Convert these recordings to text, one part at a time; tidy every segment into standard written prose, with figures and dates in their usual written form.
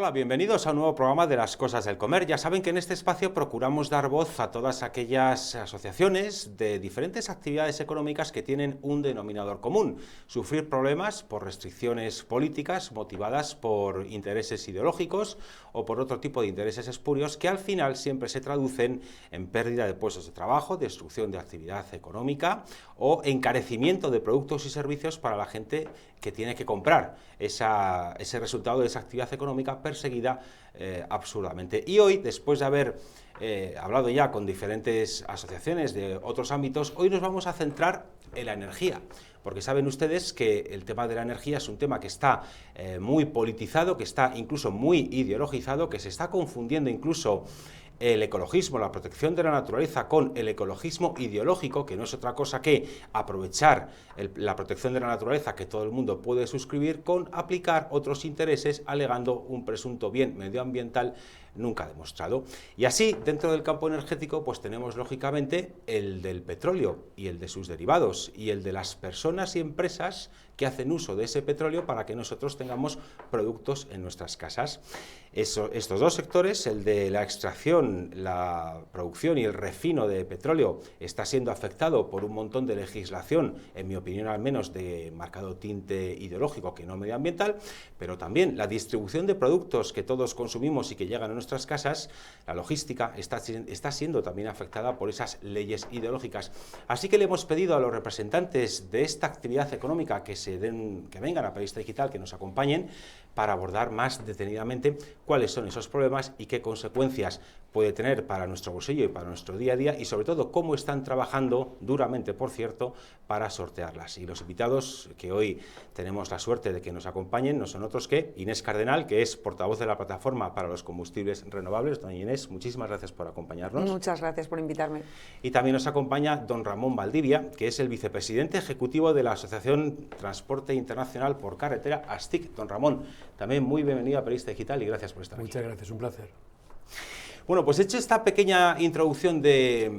Hola, bienvenidos a un nuevo programa de Las Cosas del Comer. Ya saben que en este espacio procuramos dar voz a todas aquellas asociaciones de diferentes actividades económicas que tienen un denominador común: sufrir problemas por restricciones políticas motivadas por intereses ideológicos o por otro tipo de intereses espurios que al final siempre se traducen en pérdida de puestos de trabajo, destrucción de actividad económica o encarecimiento de productos y servicios para la gente que tiene que comprar ese resultado de esa actividad económica perseguida absurdamente. Y hoy, después de haber hablado ya con diferentes asociaciones de otros ámbitos, hoy nos vamos a centrar en la energía, porque saben ustedes que el tema de la energía es un tema que está muy politizado, que está incluso muy ideologizado, que se está confundiendo incluso el ecologismo, la protección de la naturaleza, con el ecologismo ideológico, que no es otra cosa que aprovechar la protección de la naturaleza que todo el mundo puede suscribir, con aplicar otros intereses alegando un presunto bien medioambiental nunca demostrado. Y así, dentro del campo energético, pues tenemos lógicamente el del petróleo y el de sus derivados y el de las personas y empresas que hacen uso de ese petróleo para que nosotros tengamos productos en nuestras casas. Estos dos sectores, el de la extracción, la producción y el refino de petróleo, está siendo afectado por un montón de legislación, en mi opinión al menos, de marcado tinte ideológico que no medioambiental, pero también la distribución de productos que todos consumimos y que llegan a nuestras casas, la logística, está siendo también afectada por esas leyes ideológicas. Así que le hemos pedido a los representantes de esta actividad económica que vengan a Periodista Digital, que nos acompañen para abordar más detenidamente cuáles son esos problemas y qué consecuencias puede tener para nuestro bolsillo y para nuestro día a día, y sobre todo cómo están trabajando duramente, por cierto, para sortearlas. Y los invitados que hoy tenemos la suerte de que nos acompañen no son otros que Inés Cardenal, que es portavoz de la Plataforma para los Combustibles Renovables. Doña Inés, muchísimas gracias por acompañarnos. Muchas gracias por invitarme. Y también nos acompaña don Ramón Valdivia, que es el vicepresidente ejecutivo de la Asociación Transporte Internacional por Carretera, ASTIC. Don Ramón, también muy bienvenido a Periodista Digital y gracias por estar aquí. Muchas gracias, un placer. Bueno, pues hecho esta pequeña introducción de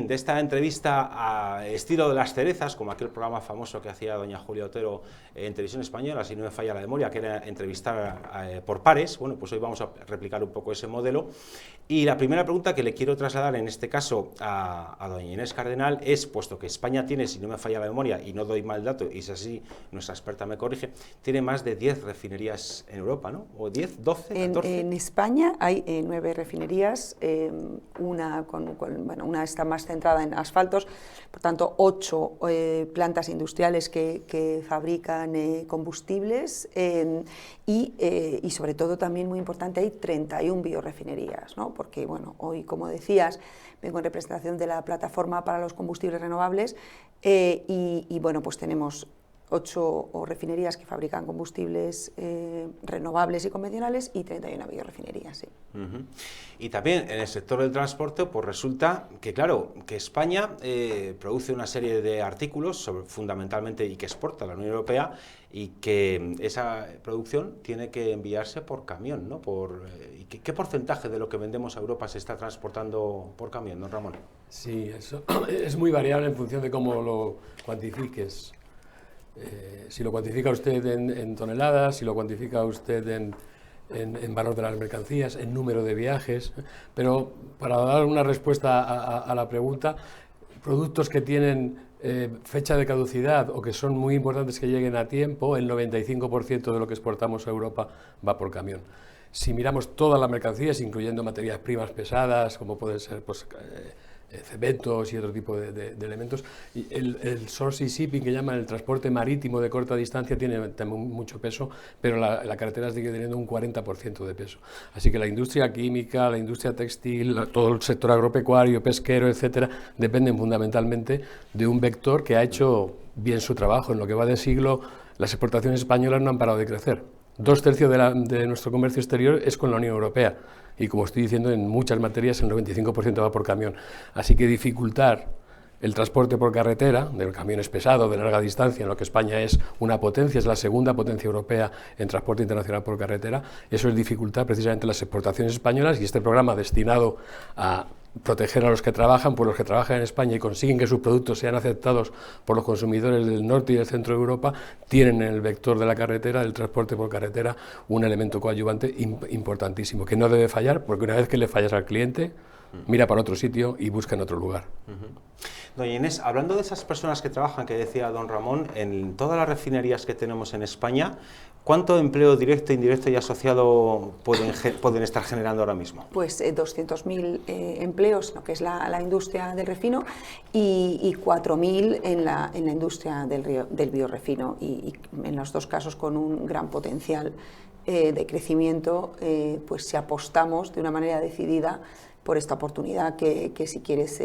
esta entrevista a estilo de las cerezas, como aquel programa famoso que hacía doña Julia Otero en Televisión Española, si no me falla la memoria, que era entrevistar por pares. Bueno, pues hoy vamos a replicar un poco ese modelo. Y la primera pregunta que le quiero trasladar en este caso a doña Inés Cardenal es, puesto que España tiene, si no me falla la memoria, y no doy mal dato, y si así nuestra experta me corrige, tiene más de 10 refinerías en Europa, ¿no? ¿O 10, 12, 14? En España hay 9 refinerías. Una está más centrada en asfaltos, por tanto 8 plantas industriales que fabrican combustibles y sobre todo también muy importante hay 31 biorefinerías, ¿no? Porque bueno, hoy, como decías, vengo en representación de la Plataforma para los Combustibles Renovables y bueno, pues tenemos 8 refinerías que fabrican combustibles renovables y convencionales y 31 biorefinerías, sí. Y también en el sector del transporte, pues resulta que, claro, que España produce una serie de artículos, fundamentalmente, y que exporta a la Unión Europea, y que esa producción tiene que enviarse por camión, ¿no? ¿Qué porcentaje de lo que vendemos a Europa se está transportando por camión, don Ramón? Sí, eso es muy variable en función de cómo lo cuantifiques. Si lo cuantifica usted en toneladas, si lo cuantifica usted en valor de las mercancías, en número de viajes, pero para dar una respuesta a la pregunta, productos que tienen fecha de caducidad o que son muy importantes que lleguen a tiempo, el 95% de lo que exportamos a Europa va por camión. Si miramos todas las mercancías, incluyendo materias primas pesadas, como pueden ser pues, cementos y otro tipo de elementos, y el source shipping, que llaman el transporte marítimo de corta distancia, tiene mucho peso, pero la carretera sigue teniendo un 40% de peso. Así que la industria química, la industria textil, todo el sector agropecuario, pesquero, etcétera, dependen fundamentalmente de un vector que ha hecho bien su trabajo. En lo que va de siglo, las exportaciones españolas no han parado de crecer. 2/3 de nuestro comercio exterior es con la Unión Europea y, como estoy diciendo, en muchas materias el 95% va por camión. Así que dificultar el transporte por carretera, de camiones pesados de larga distancia, en lo que España es una potencia, es la segunda potencia europea en transporte internacional por carretera, eso es dificultar precisamente las exportaciones españolas, y este programa destinado a proteger a los que trabajan, pues los que trabajan en España y consiguen que sus productos sean aceptados por los consumidores del norte y del centro de Europa, tienen en el vector de la carretera, del transporte por carretera, un elemento coadyuvante importantísimo, que no debe fallar, porque una vez que le fallas al cliente, mira para otro sitio y busca en otro lugar. Doña Inés, hablando de esas personas que trabajan, que decía don Ramón, en todas las refinerías que tenemos en España, ¿cuánto empleo directo, indirecto y asociado pueden estar generando ahora mismo? Pues 200.000 empleos en lo que es la industria del refino y 4.000 en la industria del biorrefino, y en los dos casos con un gran potencial de crecimiento, pues si apostamos de una manera decidida por esta oportunidad que si quieres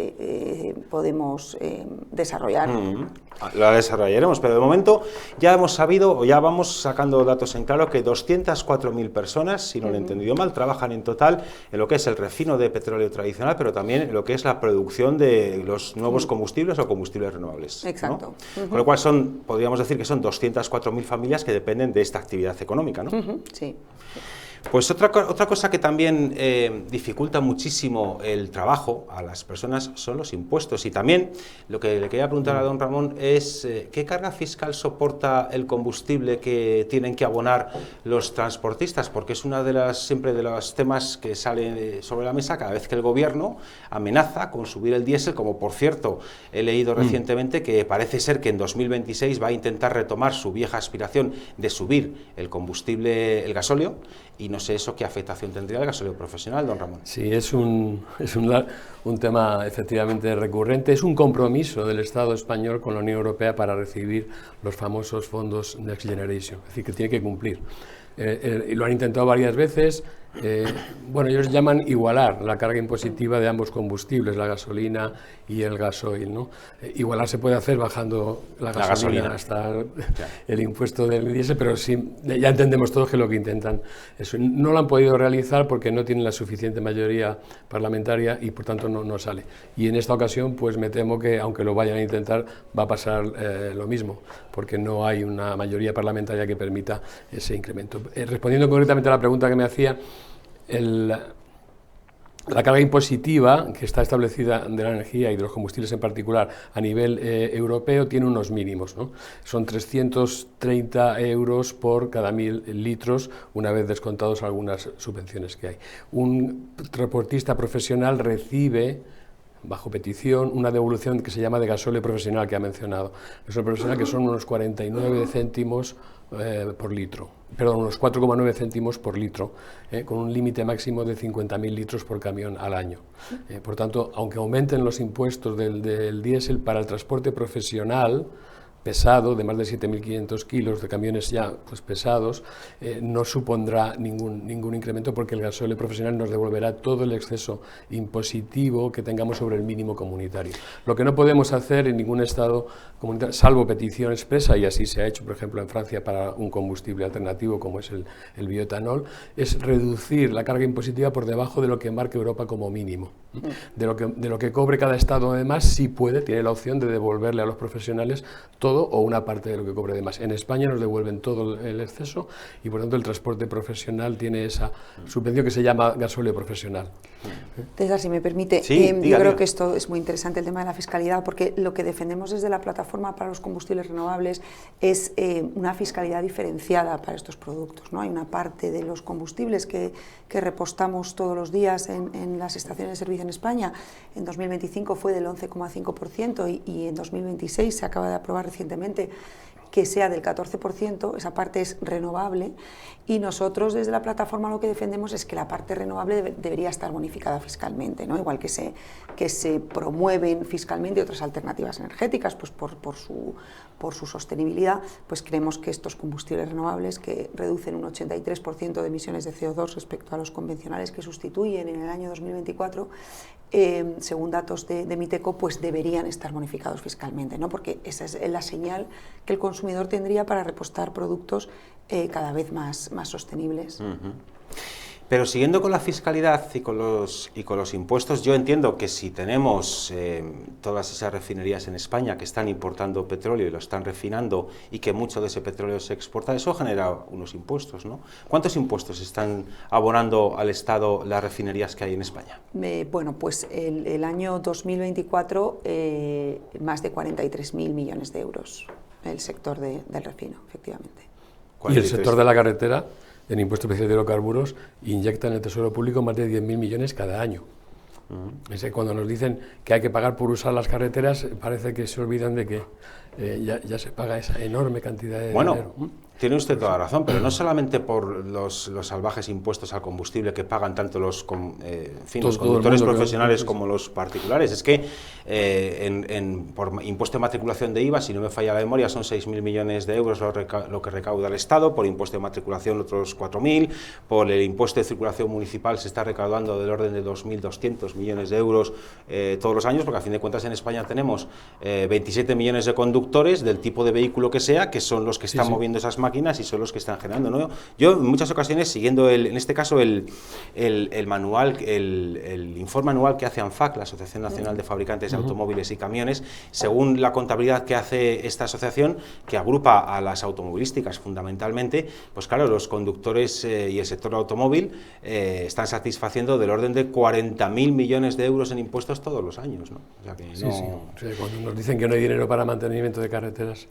podemos desarrollar. La desarrollaremos, pero de momento ya hemos sabido, o ya vamos sacando datos en claro, que 204.000 personas, si no lo he entendido mal, trabajan en total en lo que es el refino de petróleo tradicional, pero también en lo que es la producción de los nuevos combustibles o combustibles renovables. Exacto. ¿No? Con lo cual podríamos decir que son 204.000 familias que dependen de esta actividad económica, ¿no? Sí. Pues otra cosa que también dificulta muchísimo el trabajo a las personas son los impuestos. Y también lo que le quería preguntar a don Ramón es ¿qué carga fiscal soporta el combustible que tienen que abonar los transportistas? Porque es una de los temas que sale sobre la mesa cada vez que el gobierno amenaza con subir el diésel, como por cierto he leído recientemente que parece ser que en 2026 va a intentar retomar su vieja aspiración de subir el combustible, el gasóleo. Y no sé eso qué afectación tendría el gasóleo profesional, don Ramón. Sí, es un tema efectivamente recurrente, es un compromiso del Estado español con la Unión Europea para recibir los famosos fondos Next Generation, es decir, que tiene que cumplir. Y lo han intentado varias veces. Bueno, ellos llaman igualar la carga impositiva de ambos combustibles, la gasolina y el gasoil, ¿no? Igualar se puede hacer bajando la gasolina hasta el impuesto del diésel, pero sí, ya entendemos todos que lo que intentan eso. No lo han podido realizar porque no tienen la suficiente mayoría parlamentaria y por tanto no sale. Y en esta ocasión pues me temo que aunque lo vayan a intentar va a pasar lo mismo, porque no hay una mayoría parlamentaria que permita ese incremento. Respondiendo concretamente a la pregunta que me hacía, la carga impositiva que está establecida de la energía y de los combustibles en particular a nivel europeo tiene unos mínimos, ¿no? Son 330 euros por cada 1.000 litros, una vez descontados algunas subvenciones que hay. Un transportista profesional recibe, bajo petición, una devolución que se llama de gasóleo profesional, que ha mencionado. Gasóleo profesional, que son unos 49 céntimos por litro, perdón, unos 4,9 céntimos por litro, con un límite máximo de 50.000 litros por camión al año. Por tanto, aunque aumenten los impuestos del diésel para el transporte profesional pesado, de más de 7.500 kilos, de camiones ya pues pesados, no supondrá ningún incremento, porque el gasóleo profesional nos devolverá todo el exceso impositivo que tengamos sobre el mínimo comunitario. Lo que no podemos hacer en ningún Estado comunitario, salvo petición expresa, y así se ha hecho, por ejemplo, en Francia para un combustible alternativo como es el bioetanol, es reducir la carga impositiva por debajo de lo que marca Europa como mínimo. De lo que cobre cada Estado, además, sí tiene la opción de devolverle a los profesionales todo o una parte de lo que cobre de más. En España nos devuelven todo el exceso y por tanto el transporte profesional tiene esa subvención que se llama gasóleo profesional. César, si me permite, sí, yo creo que esto es muy interesante, el tema de la fiscalidad, porque lo que defendemos desde la plataforma para los combustibles renovables es una fiscalidad diferenciada para estos productos, ¿no? Hay una parte de los combustibles que repostamos todos los días en las estaciones de servicio en España. En 2025 fue del 11,5% y en 2026 se acaba de aprobar recientemente que sea del 14%, esa parte es renovable, y nosotros desde la plataforma lo que defendemos es que la parte renovable debería estar bonificada fiscalmente, ¿no? Igual que se promueven fiscalmente otras alternativas energéticas, pues por su sostenibilidad, pues creemos que estos combustibles renovables, que reducen un 83% de emisiones de CO2 respecto a los convencionales que sustituyen en el año 2024, según datos de Miteco, pues deberían estar bonificados fiscalmente, ¿no? Porque esa es la señal que el consumidor tendría para repostar productos cada vez más sostenibles. Pero siguiendo con la fiscalidad y con los impuestos, yo entiendo que si tenemos todas esas refinerías en España que están importando petróleo y lo están refinando y que mucho de ese petróleo se exporta, eso genera unos impuestos, ¿no? ¿Cuántos impuestos están abonando al Estado las refinerías que hay en España? Bueno, pues el año 2024 más de 43.000 millones de euros el sector del refino, efectivamente. Y el sector de la carretera, en impuesto especial de hidrocarburos, inyecta en el Tesoro Público más de 10.000 millones cada año. Cuando nos dicen que hay que pagar por usar las carreteras, parece que se olvidan de que ya se paga esa enorme cantidad de dinero. Tiene usted toda la razón, pero no solamente por los salvajes impuestos al combustible que pagan tanto los conductores profesionales como los particulares. Es que por impuesto de matriculación de IVA, si no me falla la memoria, son 6.000 millones de euros lo que recauda el Estado, por impuesto de matriculación otros 4.000, por el impuesto de circulación municipal se está recaudando del orden de 2.200 millones de euros todos los años, porque a fin de cuentas en España tenemos 27 millones de conductores del tipo de vehículo que sea, que son los que están moviendo esas máquinas y son los que están generando, ¿no? Yo en muchas ocasiones, siguiendo en este caso el manual, el informe anual que hace ANFAC, la Asociación Nacional de Fabricantes de Automóviles y Camiones, según la contabilidad que hace esta asociación, que agrupa a las automovilísticas fundamentalmente, pues claro, los conductores y el sector automóvil están satisfaciendo del orden de 40.000 millones de euros en impuestos todos los años, ¿no? O sea que cuando nos dicen que no hay dinero para mantenimiento de carreteras,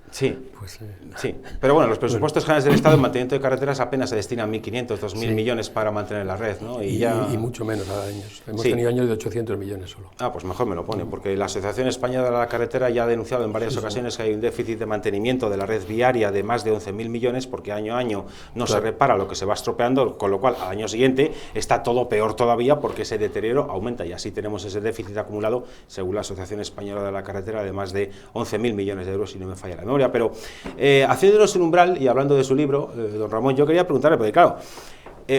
pues, sí, pero bueno, los presupuestos generales del Estado en mantenimiento de carreteras apenas se destinan 1.500, 2.000 millones para mantener la red, ¿no? Y mucho menos a años. Hemos tenido años de 800 millones solo. Pues mejor me lo pone, porque la Asociación Española de la Carretera ya ha denunciado en varias ocasiones que hay un déficit de mantenimiento de la red viaria de más de 11.000 millones, porque año a año no se repara lo que se va estropeando, con lo cual al año siguiente está todo peor todavía porque ese deterioro aumenta y así tenemos ese déficit acumulado, según la Asociación Española de la Carretera, de más de 11.000 millones de euros, si no me falla la memoria. Pero haciéndonos un umbral y hablando de su libro, don Ramón, yo quería preguntarle, porque claro,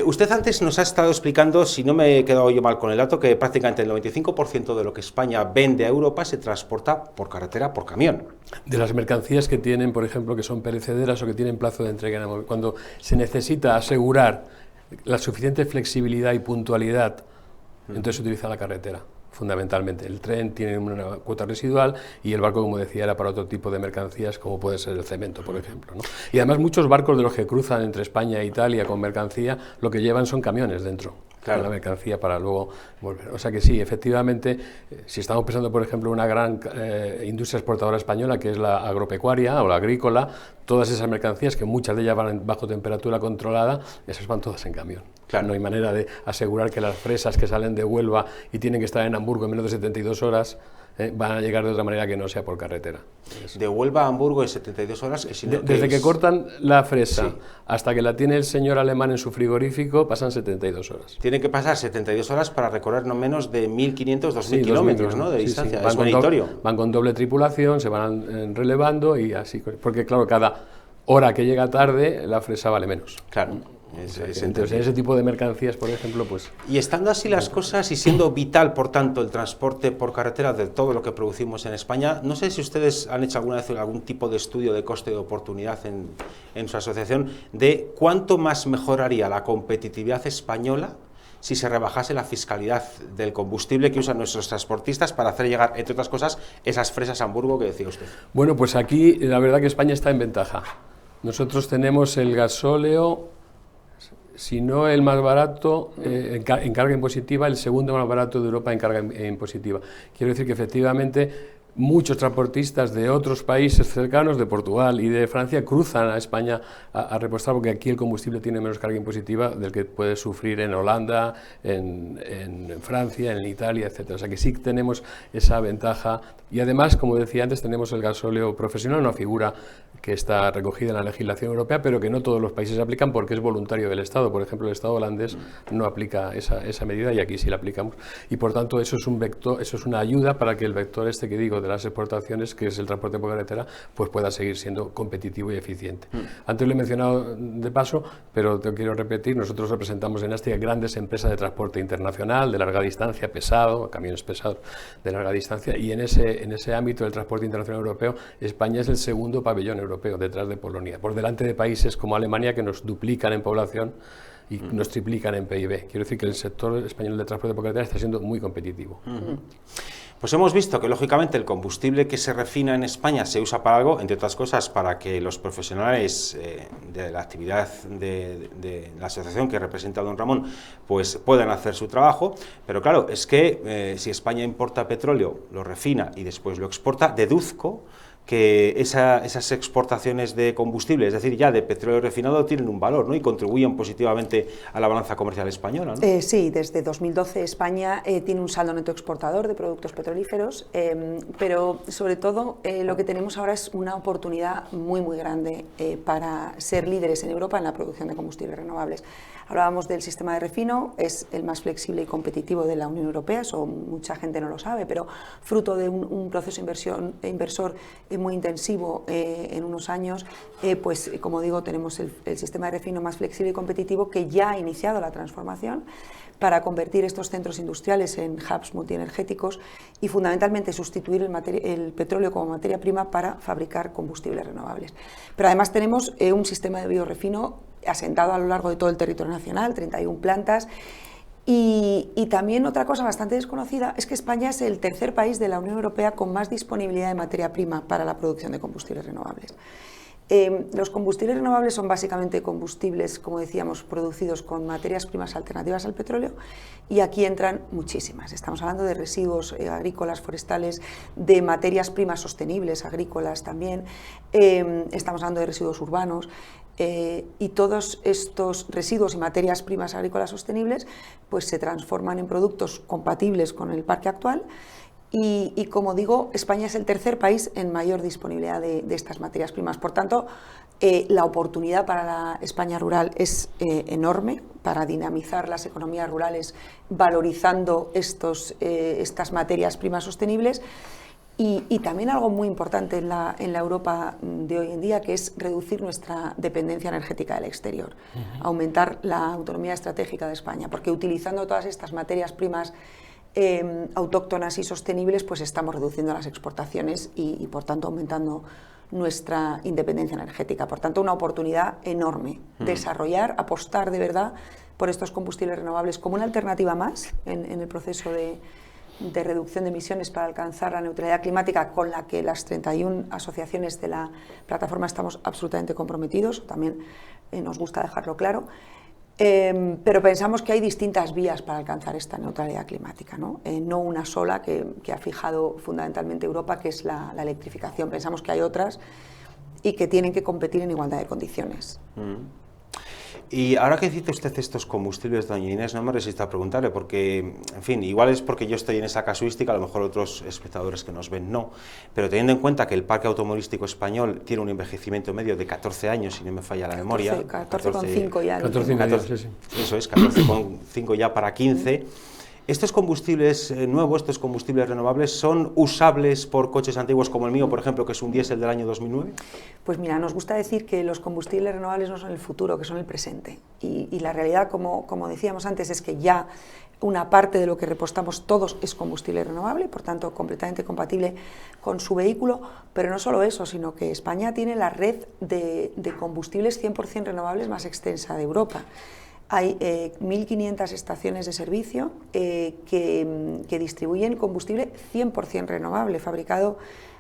usted antes nos ha estado explicando, si no me he quedado yo mal con el dato, que prácticamente el 95% de lo que España vende a Europa se transporta por carretera, por camión. De las mercancías que tienen, por ejemplo, que son perecederas o que tienen plazo de entrega, cuando se necesita asegurar la suficiente flexibilidad y puntualidad, entonces se utiliza la carretera. Fundamentalmente, el tren tiene una cuota residual y el barco, como decía, era para otro tipo de mercancías, como puede ser el cemento, por ejemplo, ¿no? Y además muchos barcos de los que cruzan entre España e Italia con mercancía, lo que llevan son camiones dentro. Con la mercancía para luego volver. O sea que sí, efectivamente, si estamos pensando, por ejemplo, en una gran industria exportadora española, que es la agropecuaria o la agrícola, todas esas mercancías, que muchas de ellas van bajo temperatura controlada, esas van todas en camión. No hay manera de asegurar que las fresas que salen de Huelva y tienen que estar en Hamburgo en menos de 72 horas, van a llegar de otra manera que no sea por carretera. De Huelva a Hamburgo en 72 horas. Desde que cortan la fresa hasta que la tiene el señor alemán en su frigorífico, pasan 72 horas. Tienen que pasar 72 horas para recorrer no menos de 1.500, 2.000 kilómetros, ¿no?, de distancia. Es meritorio. Van con doble tripulación, se van relevando y así, porque claro, cada hora que llega tarde, la fresa vale menos. Claro. Entonces, ese tipo de mercancías, por ejemplo, pues... Y estando así las cosas y siendo vital, por tanto, el transporte por carretera de todo lo que producimos en España, no sé si ustedes han hecho alguna vez algún tipo de estudio de coste de oportunidad en su asociación de cuánto más mejoraría la competitividad española si se rebajase la fiscalidad del combustible que usan nuestros transportistas para hacer llegar, entre otras cosas, esas fresas a Hamburgo que decía usted. Bueno, pues aquí la verdad que España está en ventaja. Nosotros tenemos el gasóleo, si no el más barato en carga impositiva, el segundo más barato de Europa en carga impositiva. Quiero decir que efectivamente muchos transportistas de otros países cercanos, de Portugal y de Francia, cruzan a España a repostar, porque aquí el combustible tiene menos carga impositiva del que puede sufrir en Holanda, en Francia, en Italia, etc. O sea que sí tenemos esa ventaja. Y además, como decía antes, tenemos el gasóleo profesional, una figura que está recogida en la legislación europea, pero que no todos los países aplican porque es voluntario del Estado. Por ejemplo, el Estado holandés no aplica esa medida y aquí sí la aplicamos. Y por tanto, eso es un vector, eso es una ayuda para que el vector este que digo de las exportaciones, que es el transporte por carretera, pues pueda seguir siendo competitivo y eficiente. Antes lo he mencionado de paso, pero te quiero repetir, nosotros representamos en Astia grandes empresas de transporte internacional, de larga distancia, pesado, camiones pesados de larga distancia, y en ese ámbito del transporte internacional europeo, España es el segundo pabellón europeo, detrás de Polonia, por delante de países como Alemania, que nos duplican en población, y nos triplican en PIB. Quiero decir que el sector español de transporte por carretera está siendo muy competitivo. Pues hemos visto que, lógicamente, el combustible que se refina en España se usa para algo, entre otras cosas, para que los profesionales de la actividad de la asociación que representa a don Ramón, pues puedan hacer su trabajo, pero claro, es que si España importa petróleo, lo refina y después lo exporta, deduzco que esas exportaciones de combustible, es decir, ya de petróleo refinado, tienen un valor, ¿no? Y contribuyen positivamente a la balanza comercial española, ¿no? Sí, desde 2012 España tiene un saldo neto exportador de productos petrolíferos, pero sobre todo lo que tenemos ahora es una oportunidad muy grande para ser líderes en Europa en la producción de combustibles renovables. Hablábamos del sistema de refino, es el más flexible y competitivo de la Unión Europea, eso mucha gente no lo sabe, pero fruto de un proceso inversor muy intensivo en unos años, pues como digo, tenemos el sistema de refino más flexible y competitivo que ya ha iniciado la transformación para convertir estos centros industriales en hubs multienergéticos y fundamentalmente sustituir el petróleo como materia prima para fabricar combustibles renovables. Pero además tenemos un sistema de biorefino asentado a lo largo de todo el territorio nacional, 31 plantas. Y también otra cosa bastante desconocida es que España es el tercer país de la Unión Europea con más disponibilidad de materia prima para la producción de combustibles renovables. Los combustibles renovables son básicamente combustibles, como decíamos, producidos con materias primas alternativas al petróleo, y aquí entran muchísimas. Estamos hablando de residuos agrícolas, forestales, de materias primas sostenibles, agrícolas también, estamos hablando de residuos urbanos, y todos estos residuos y materias primas agrícolas sostenibles pues se transforman en productos compatibles con el parque actual. Y como digo, España es el tercer país en mayor disponibilidad de estas materias primas. Por tanto, la oportunidad para la España rural es enorme para dinamizar las economías rurales valorizando estas materias primas sostenibles. Y también algo muy importante en la Europa de hoy en día, que es reducir nuestra dependencia energética del exterior, aumentar la autonomía estratégica de España, porque utilizando todas estas materias primas autóctonas y sostenibles, pues estamos reduciendo las exportaciones y por tanto aumentando nuestra independencia energética. Por tanto, una oportunidad enorme, desarrollar, apostar de verdad por estos combustibles renovables como una alternativa más en el proceso de reducción de emisiones para alcanzar la neutralidad climática, con la que las 31 asociaciones de la plataforma estamos absolutamente comprometidos, también nos gusta dejarlo claro. Pero pensamos que hay distintas vías para alcanzar esta neutralidad climática, ¿no? No una sola que ha fijado fundamentalmente Europa, que es la electrificación. Pensamos que hay otras y que tienen que competir en igualdad de condiciones. Y ahora que cita usted estos combustibles, doña Inés, no me resisto a preguntarle, porque, en fin, igual es porque yo estoy en esa casuística, a lo mejor otros espectadores que nos ven no, pero teniendo en cuenta que el parque automovilístico español tiene un envejecimiento medio de 14 años, si no me falla la memoria. 14,5 ya. 14,5, sí. Eso es, 14,5 ya para 15. ¿Estos combustibles nuevos, estos combustibles renovables, son usables por coches antiguos como el mío, por ejemplo, que es un diésel del año 2009? Pues mira, nos gusta decir que los combustibles renovables no son el futuro, que son el presente. Y la realidad, como decíamos antes, es que ya una parte de lo que repostamos todos es combustible renovable, por tanto, completamente compatible con su vehículo. Pero no solo eso, sino que España tiene la red de combustibles 100% renovables más extensa de Europa. Hay 1.500 estaciones de servicio que distribuyen combustible 100% renovable, fabricado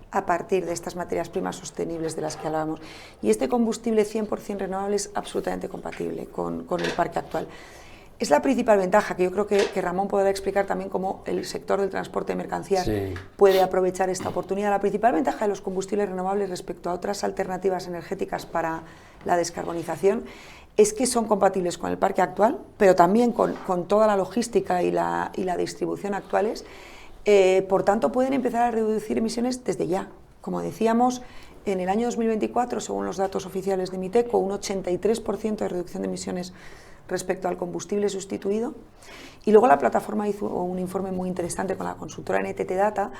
a partir de estas materias primas sostenibles de las que hablábamos. Y este combustible 100% renovable es absolutamente compatible con el parque actual. Es la principal ventaja, que yo creo que Ramón podrá explicar también cómo el sector del transporte de mercancías puede aprovechar esta oportunidad. La principal ventaja de los combustibles renovables respecto a otras alternativas energéticas para la descarbonización es que son compatibles con el parque actual, pero también con toda la logística y la distribución actuales. Por tanto, pueden empezar a reducir emisiones desde ya. Como decíamos, en el año 2024, según los datos oficiales de MITECO, un 83% de reducción de emisiones respecto al combustible sustituido. Y luego la plataforma hizo un informe muy interesante con la consultora NTT Data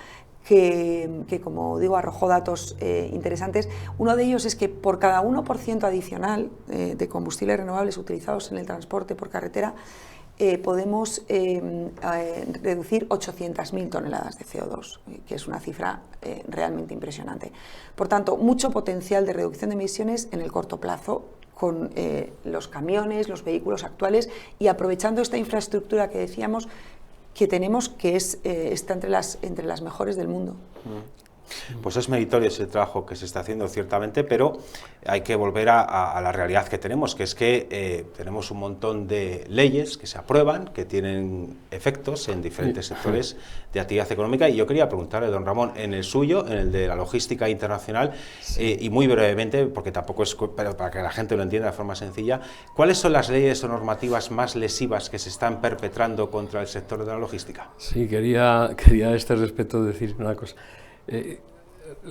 que como digo, arrojó datos interesantes. Uno de ellos es que por cada 1% adicional de combustibles renovables utilizados en el transporte por carretera, podemos reducir 800.000 toneladas de CO2, que es una cifra realmente impresionante. Por tanto, mucho potencial de reducción de emisiones en el corto plazo, con los camiones, los vehículos actuales y aprovechando esta infraestructura que decíamos que tenemos, que está entre las mejores del mundo. Pues es meritorio ese trabajo que se está haciendo, ciertamente, pero hay que volver a la realidad que tenemos, que es que tenemos un montón de leyes que se aprueban, que tienen efectos en diferentes sectores de actividad económica, y yo quería preguntarle, don Ramón, en el suyo, en el de la logística internacional, y muy brevemente, porque tampoco es para que la gente lo entienda de forma sencilla, ¿cuáles son las leyes o normativas más lesivas que se están perpetrando contra el sector de la logística? Sí, quería a este respecto decir una cosa.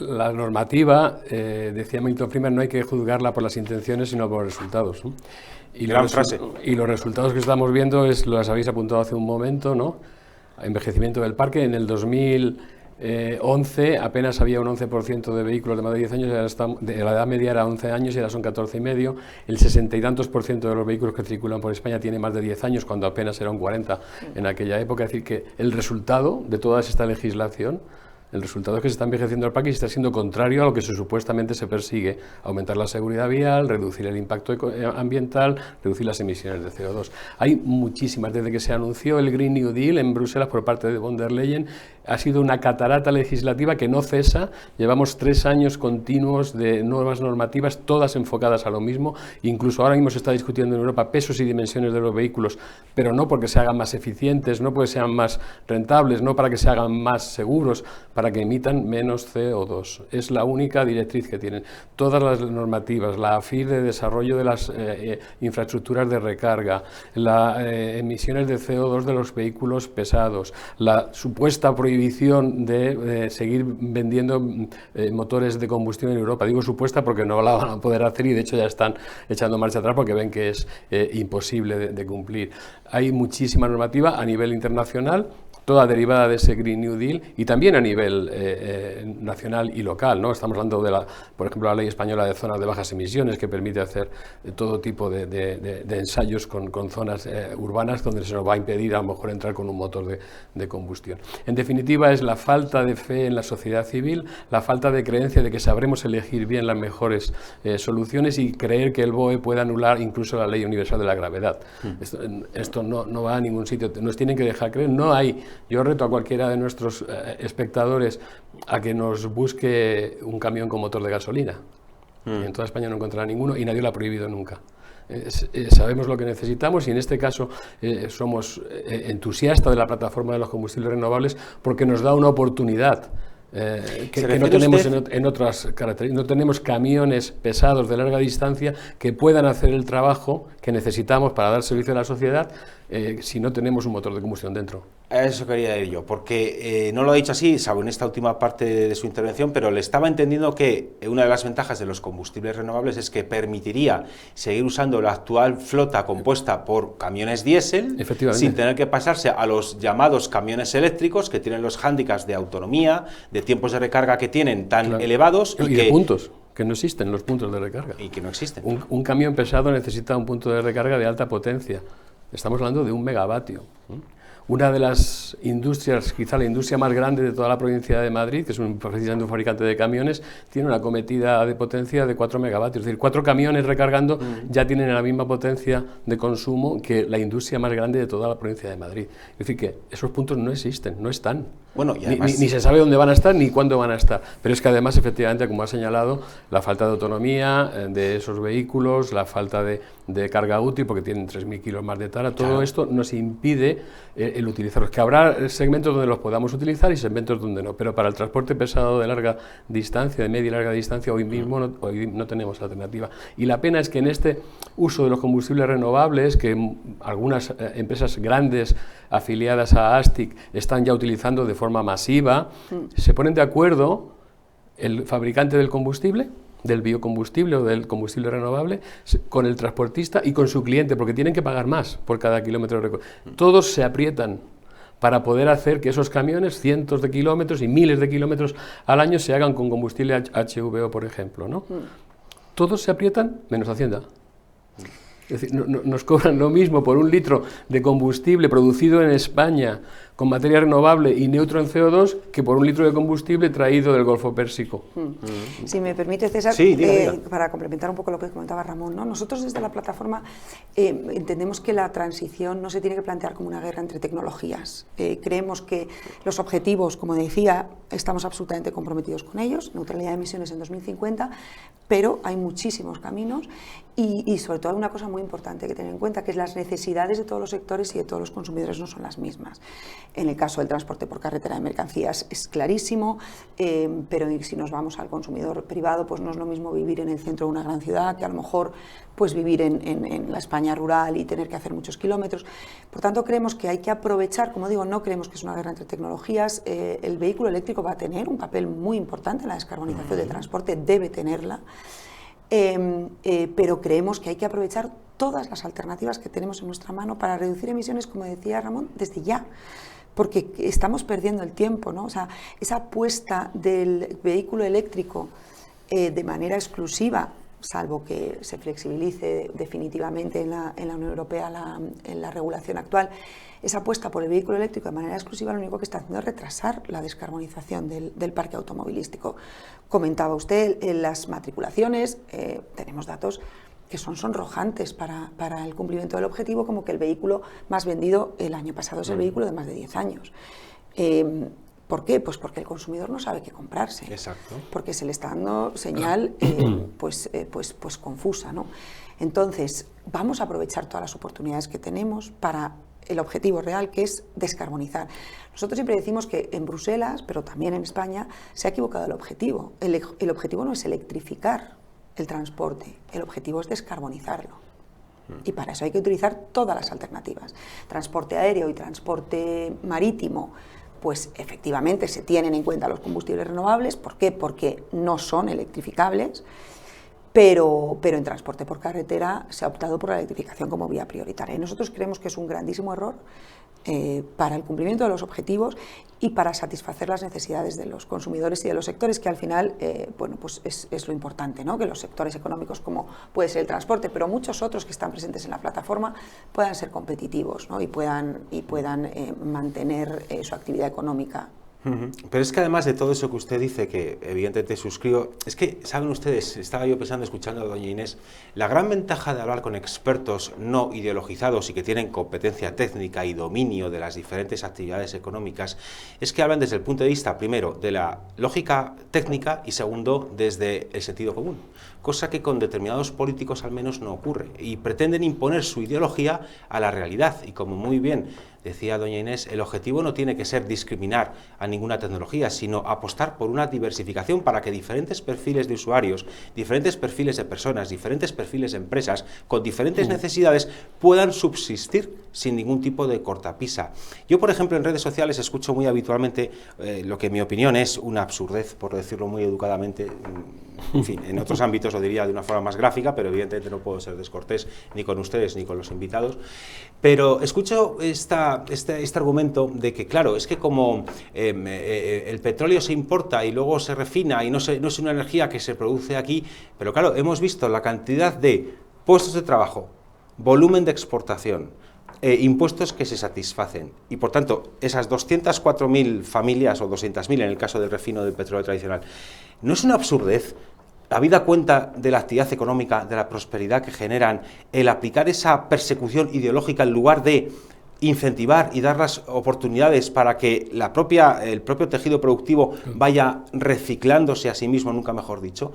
La normativa, decía Milton Friedman, no hay que juzgarla por las intenciones, sino por los resultados, ¿no? Y los resultados que estamos viendo, los habéis apuntado hace un momento, ¿no? Envejecimiento del parque. En el 2011 apenas había un 11% de vehículos de más de 10 años, la edad media era 11 años y ahora son 14,5. El 60 y tantos % de los vehículos que circulan por España tiene más de 10 años, cuando apenas era un 40 en aquella época. Es decir, que el resultado de toda esta legislación, el resultado es que se está envejeciendo el parque y está siendo contrario a lo que supuestamente se persigue: aumentar la seguridad vial, reducir el impacto ambiental, reducir las emisiones de CO2. Hay muchísimas. Desde que se anunció el Green New Deal en Bruselas por parte de von der Leyen, ha sido una catarata legislativa que no cesa. Llevamos 3 años continuos de nuevas normativas, todas enfocadas a lo mismo. Incluso ahora mismo se está discutiendo en Europa pesos y dimensiones de los vehículos, pero no porque se hagan más eficientes, no porque sean más rentables, no para que se hagan más seguros, para que emitan menos CO2. Es la única directriz que tienen. Todas las normativas, la AFIR de desarrollo de las infraestructuras de recarga, las emisiones de CO2 de los vehículos pesados, la supuesta prohibición de seguir vendiendo motores de combustión en Europa. Digo supuesta porque no la van a poder hacer, y de hecho ya están echando marcha atrás porque ven que es imposible de cumplir. Hay muchísima normativa a nivel internacional, toda derivada de ese Green New Deal, y también a nivel nacional y local, ¿no? Estamos hablando de, por ejemplo, la ley española de zonas de bajas emisiones, que permite hacer todo tipo de ensayos con zonas urbanas donde se nos va a impedir a lo mejor entrar con un motor de combustión. En definitiva, es la falta de fe en la sociedad civil, la falta de creencia de que sabremos elegir bien las mejores soluciones, y creer que el BOE puede anular incluso la ley universal de la gravedad. Esto no va a ningún sitio. Nos tienen que dejar creer. No hay. Yo reto a cualquiera de nuestros espectadores a que nos busque un camión con motor de gasolina. En toda España no encontrará ninguno, y nadie lo ha prohibido nunca. Sabemos lo que necesitamos, y en este caso somos entusiastas de la plataforma de los combustibles renovables porque nos da una oportunidad que no tenemos en otras características. No tenemos camiones pesados de larga distancia que puedan hacer el trabajo que necesitamos para dar servicio a la sociedad si no tenemos un motor de combustión dentro. A eso quería ir yo, porque no lo ha dicho así, salvo en esta última parte de su intervención, pero le estaba entendiendo que una de las ventajas de los combustibles renovables es que permitiría seguir usando la actual flota compuesta por camiones diésel, sin tener que pasarse a los llamados camiones eléctricos, que tienen los hándicaps de autonomía, de tiempos de recarga que tienen tan elevados. Y de puntos, que no existen los puntos de recarga. Y que no existen. Un camión pesado necesita un punto de recarga de alta potencia. Estamos hablando de 1 megavatio. Una de las industrias, quizá la industria más grande de toda la provincia de Madrid, que es precisamente un fabricante de camiones, tiene una cometida de potencia de 4 megavatios. Es decir, 4 camiones recargando ya tienen la misma potencia de consumo que la industria más grande de toda la provincia de Madrid. Es decir, que esos puntos no existen, no están. Bueno, y además, ni se sabe dónde van a estar ni cuándo van a estar. Pero es que además, efectivamente, como ha señalado, la falta de autonomía de esos vehículos, la falta de carga útil, porque tienen 3.000 kilos más de tara, todo esto nos impide el utilizarlos. Que habrá segmentos donde los podamos utilizar y segmentos donde no, pero para el transporte pesado de larga distancia, de media y larga distancia, hoy mismo hoy no tenemos alternativa. Y la pena es que en este uso de los combustibles renovables, que algunas empresas grandes afiliadas a ASTIC están ya utilizando de forma masiva, se ponen de acuerdo el fabricante del combustible, del biocombustible o del combustible renovable, con el transportista y con su cliente, porque tienen que pagar más por cada kilómetro de recorrido. Todos se aprietan para poder hacer que esos camiones, cientos de kilómetros y miles de kilómetros al año, se hagan con combustible HVO, por ejemplo, ¿no? Todos se aprietan, menos Hacienda. Es decir, nos cobran lo mismo por un litro de combustible producido en España con materia renovable y neutro en CO2 que por un litro de combustible traído del Golfo Pérsico. Si me permite, César, sí, diga. para complementar un poco lo que comentaba Ramón, ¿no? Nosotros desde la plataforma entendemos que la transición no se tiene que plantear como una guerra entre tecnologías. Creemos que los objetivos, como decía, estamos absolutamente comprometidos con ellos, neutralidad de emisiones en 2050, pero hay muchísimos caminos y sobre todo hay una cosa muy importante que tener en cuenta, que es las necesidades de todos los sectores y de todos los consumidores no son las mismas. En el caso del transporte por carretera de mercancías es clarísimo, pero si nos vamos al consumidor privado, pues no es lo mismo vivir en el centro de una gran ciudad que a lo mejor pues vivir en la España rural y tener que hacer muchos kilómetros. Por tanto, creemos que hay que aprovechar, como digo, no creemos que es una guerra entre tecnologías, el vehículo eléctrico va a tener un papel muy importante en la descarbonización del transporte, debe tenerla, pero creemos que hay que aprovechar todas las alternativas que tenemos en nuestra mano para reducir emisiones, como decía Ramón, desde ya, porque estamos perdiendo el tiempo, ¿no? O sea, esa apuesta del vehículo eléctrico de manera exclusiva, salvo que se flexibilice definitivamente en la Unión Europea la regulación actual, esa apuesta por el vehículo eléctrico de manera exclusiva lo único que está haciendo es retrasar la descarbonización del parque automovilístico. Comentaba usted las matriculaciones, tenemos datos que son sonrojantes para el cumplimiento del objetivo, como que el vehículo más vendido el año pasado es el vehículo de más de 10 años. ¿Por qué? Pues porque el consumidor no sabe qué comprarse. Exacto. Porque se le está dando señal pues confusa, ¿no? Entonces, vamos a aprovechar todas las oportunidades que tenemos para el objetivo real, que es descarbonizar. Nosotros siempre decimos que en Bruselas, pero también en España, se ha equivocado el objetivo. El objetivo no es electrificar el transporte, el objetivo es descarbonizarlo. Y para eso hay que utilizar todas las alternativas. Transporte aéreo y transporte marítimo, pues efectivamente se tienen en cuenta los combustibles renovables. ¿Por qué? Porque no son electrificables, pero en transporte por carretera se ha optado por la electrificación como vía prioritaria. Y nosotros creemos que es un grandísimo error para el cumplimiento de los objetivos y para satisfacer las necesidades de los consumidores y de los sectores, que al final bueno, pues es lo importante, ¿no? Que los sectores económicos, como puede ser el transporte, pero muchos otros que están presentes en la plataforma, puedan ser competitivos, ¿no? y puedan mantener su actividad económica. Pero es que además de todo eso que usted dice, que evidentemente suscribo, es que, saben ustedes, estaba yo pensando, escuchando a doña Inés, la gran ventaja de hablar con expertos no ideologizados y que tienen competencia técnica y dominio de las diferentes actividades económicas, es que hablan desde el punto de vista, primero, de la lógica técnica y segundo, desde el sentido común, cosa que con determinados políticos al menos no ocurre, y pretenden imponer su ideología a la realidad, y como muy bien decía doña Inés, el objetivo no tiene que ser discriminar a ninguna tecnología, sino apostar por una diversificación para que diferentes perfiles de usuarios, diferentes perfiles de personas, diferentes perfiles de empresas, con diferentes necesidades, puedan subsistir sin ningún tipo de cortapisa. Yo, por ejemplo, en redes sociales escucho muy habitualmente lo que en mi opinión es una absurdez, por decirlo muy educadamente. En fin, en otros ámbitos lo diría de una forma más gráfica, pero evidentemente no puedo ser descortés ni con ustedes ni con los invitados. Pero escucho este argumento de que, claro, es que como el petróleo se importa y luego se refina y no es una energía que se produce aquí, pero claro, hemos visto la cantidad de puestos de trabajo, volumen de exportación, impuestos que se satisfacen y por tanto esas 204.000 familias o 200.000 en el caso del refino del petróleo tradicional, ¿no es una absurdez? Habida cuenta de la actividad económica, de la prosperidad que generan, el aplicar esa persecución ideológica en lugar de incentivar y dar las oportunidades para que el propio tejido productivo vaya reciclándose a sí mismo, nunca mejor dicho.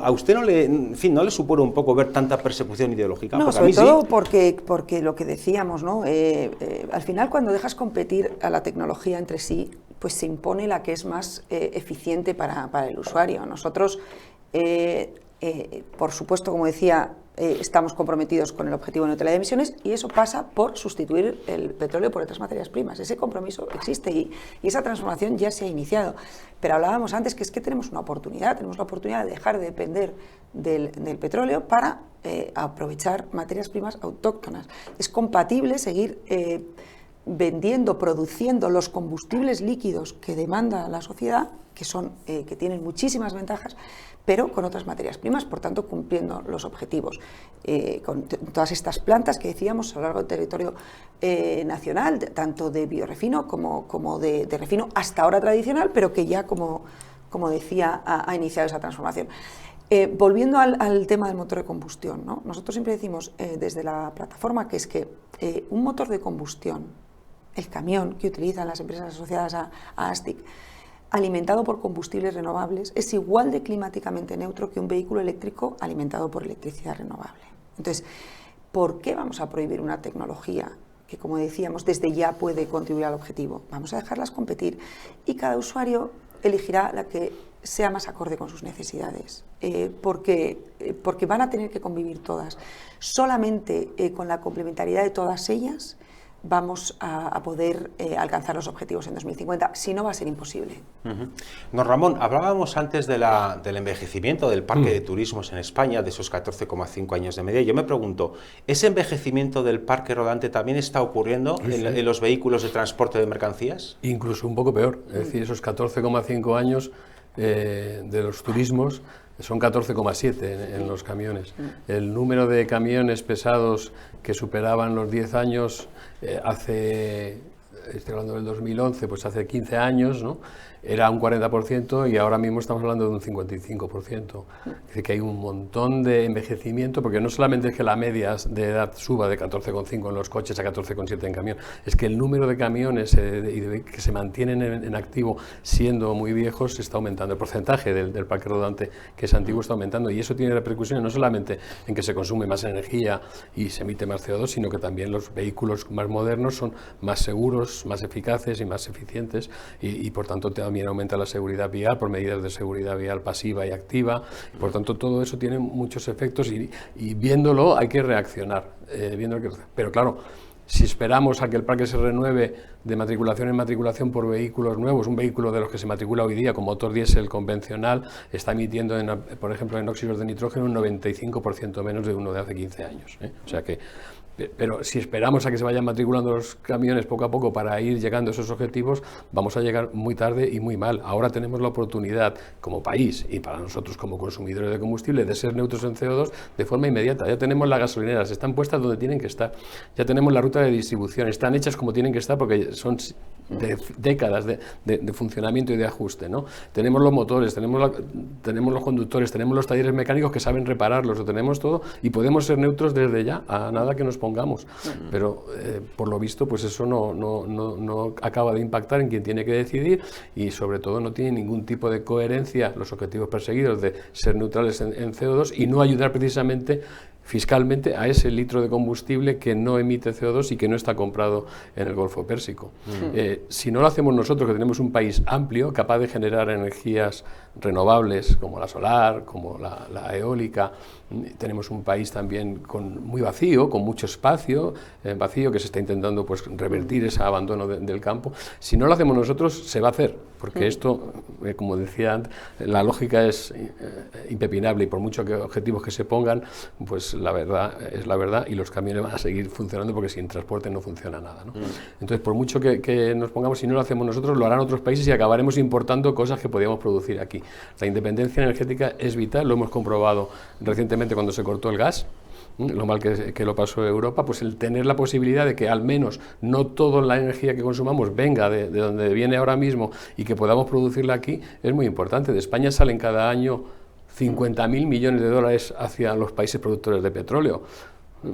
¿A usted no le supone un poco ver tanta persecución ideológica? No, porque sobre todo sí. porque lo que decíamos, ¿no? Al final, cuando dejas competir a la tecnología entre sí, pues se impone la que es más eficiente para el usuario. Nosotros, por supuesto, como decía, estamos comprometidos con el objetivo de neutralidad de emisiones y eso pasa por sustituir el petróleo por otras materias primas. Ese compromiso existe y esa transformación ya se ha iniciado. Pero hablábamos antes que es que tenemos la oportunidad de dejar de depender del petróleo para aprovechar materias primas autóctonas. Es compatible seguir vendiendo, produciendo los combustibles líquidos que demanda la sociedad, que tienen muchísimas ventajas, pero con otras materias primas, por tanto cumpliendo los objetivos. Con todas estas plantas que decíamos a lo largo del territorio nacional, tanto de biorefino como de refino hasta ahora tradicional, pero que ya, como decía, ha iniciado esa transformación. Volviendo al tema del motor de combustión, ¿no? Nosotros siempre decimos desde la plataforma que es que un motor de combustión, el camión que utilizan las empresas asociadas a ASTIC, alimentado por combustibles renovables, es igual de climáticamente neutro que un vehículo eléctrico alimentado por electricidad renovable. Entonces, ¿por qué vamos a prohibir una tecnología que, como decíamos, desde ya puede contribuir al objetivo? Vamos a dejarlas competir y cada usuario elegirá la que sea más acorde con sus necesidades, porque van a tener que convivir todas. Solamente con la complementariedad de todas ellas vamos a poder alcanzar los objetivos en 2050, si no va a ser imposible. Don Ramón, hablábamos antes del envejecimiento del parque de turismos en España, de esos 14,5 años de media. Yo me pregunto, ¿ese envejecimiento del parque rodante también está ocurriendo en los vehículos de transporte de mercancías? Incluso un poco peor, es decir, esos 14,5 años de los turismos son 14,7 en los camiones. El número de camiones pesados que superaban los 10 años estoy hablando del 2011, pues hace 15 años, ¿no? Era un 40% y ahora mismo estamos hablando de un 55%. Es decir, que hay un montón de envejecimiento, porque no solamente es que la media de edad suba de 14,5 en los coches a 14,7 en camión, es que el número de camiones que se mantienen en activo siendo muy viejos está aumentando. El porcentaje del parque rodante que es antiguo está aumentando, y eso tiene repercusiones no solamente en que se consume más energía y se emite más CO2, sino que también los vehículos más modernos son más seguros, más eficaces y más eficientes, y por tanto también aumenta la seguridad vial por medidas de seguridad vial pasiva y activa. Por tanto, todo eso tiene muchos efectos y viéndolo hay que reaccionar. Pero claro, si esperamos a que el parque se renueve de matriculación en matriculación por vehículos nuevos, un vehículo de los que se matricula hoy día con motor diésel convencional está emitiendo, por ejemplo, en óxidos de nitrógeno un 95% menos de uno de hace 15 años. O sea que, pero si esperamos a que se vayan matriculando los camiones poco a poco para ir llegando a esos objetivos, vamos a llegar muy tarde y muy mal. Ahora tenemos la oportunidad como país y para nosotros como consumidores de combustible de ser neutros en CO2 de forma inmediata. Ya tenemos las gasolineras, están puestas donde tienen que estar. Ya tenemos la ruta de distribución, están hechas como tienen que estar porque son décadas de funcionamiento y de ajuste, ¿no? Tenemos los motores, tenemos los conductores, tenemos los talleres mecánicos que saben repararlos, lo tenemos todo y podemos ser neutros desde ya, a nada que nos pongamos. Pero por lo visto pues eso no acaba de impactar en quien tiene que decidir, y sobre todo no tiene ningún tipo de coherencia los objetivos perseguidos de ser neutrales en CO2 y no ayudar precisamente fiscalmente a ese litro de combustible que no emite CO2 y que no está comprado en el Golfo Pérsico. Si no lo hacemos nosotros, que tenemos un país amplio, capaz de generar energías renovables como la solar, como la eólica, tenemos un país también muy vacío, con mucho espacio vacío que se está intentando pues revertir ese abandono del campo. Si no lo hacemos nosotros, se va a hacer, porque esto, como decía antes, la lógica es impepinable y por muchos objetivos que se pongan, pues la verdad es la verdad y los camiones van a seguir funcionando porque sin transporte no funciona nada, ¿no? Entonces, por mucho que nos pongamos, si no lo hacemos nosotros, lo harán otros países y acabaremos importando cosas que podíamos producir aquí. La independencia energética es vital, lo hemos comprobado recientemente cuando se cortó el gas, lo mal que lo pasó Europa, pues el tener la posibilidad de que al menos no toda la energía que consumamos venga de donde viene ahora mismo y que podamos producirla aquí es muy importante. De España salen cada año 50.000 millones de dólares hacia los países productores de petróleo.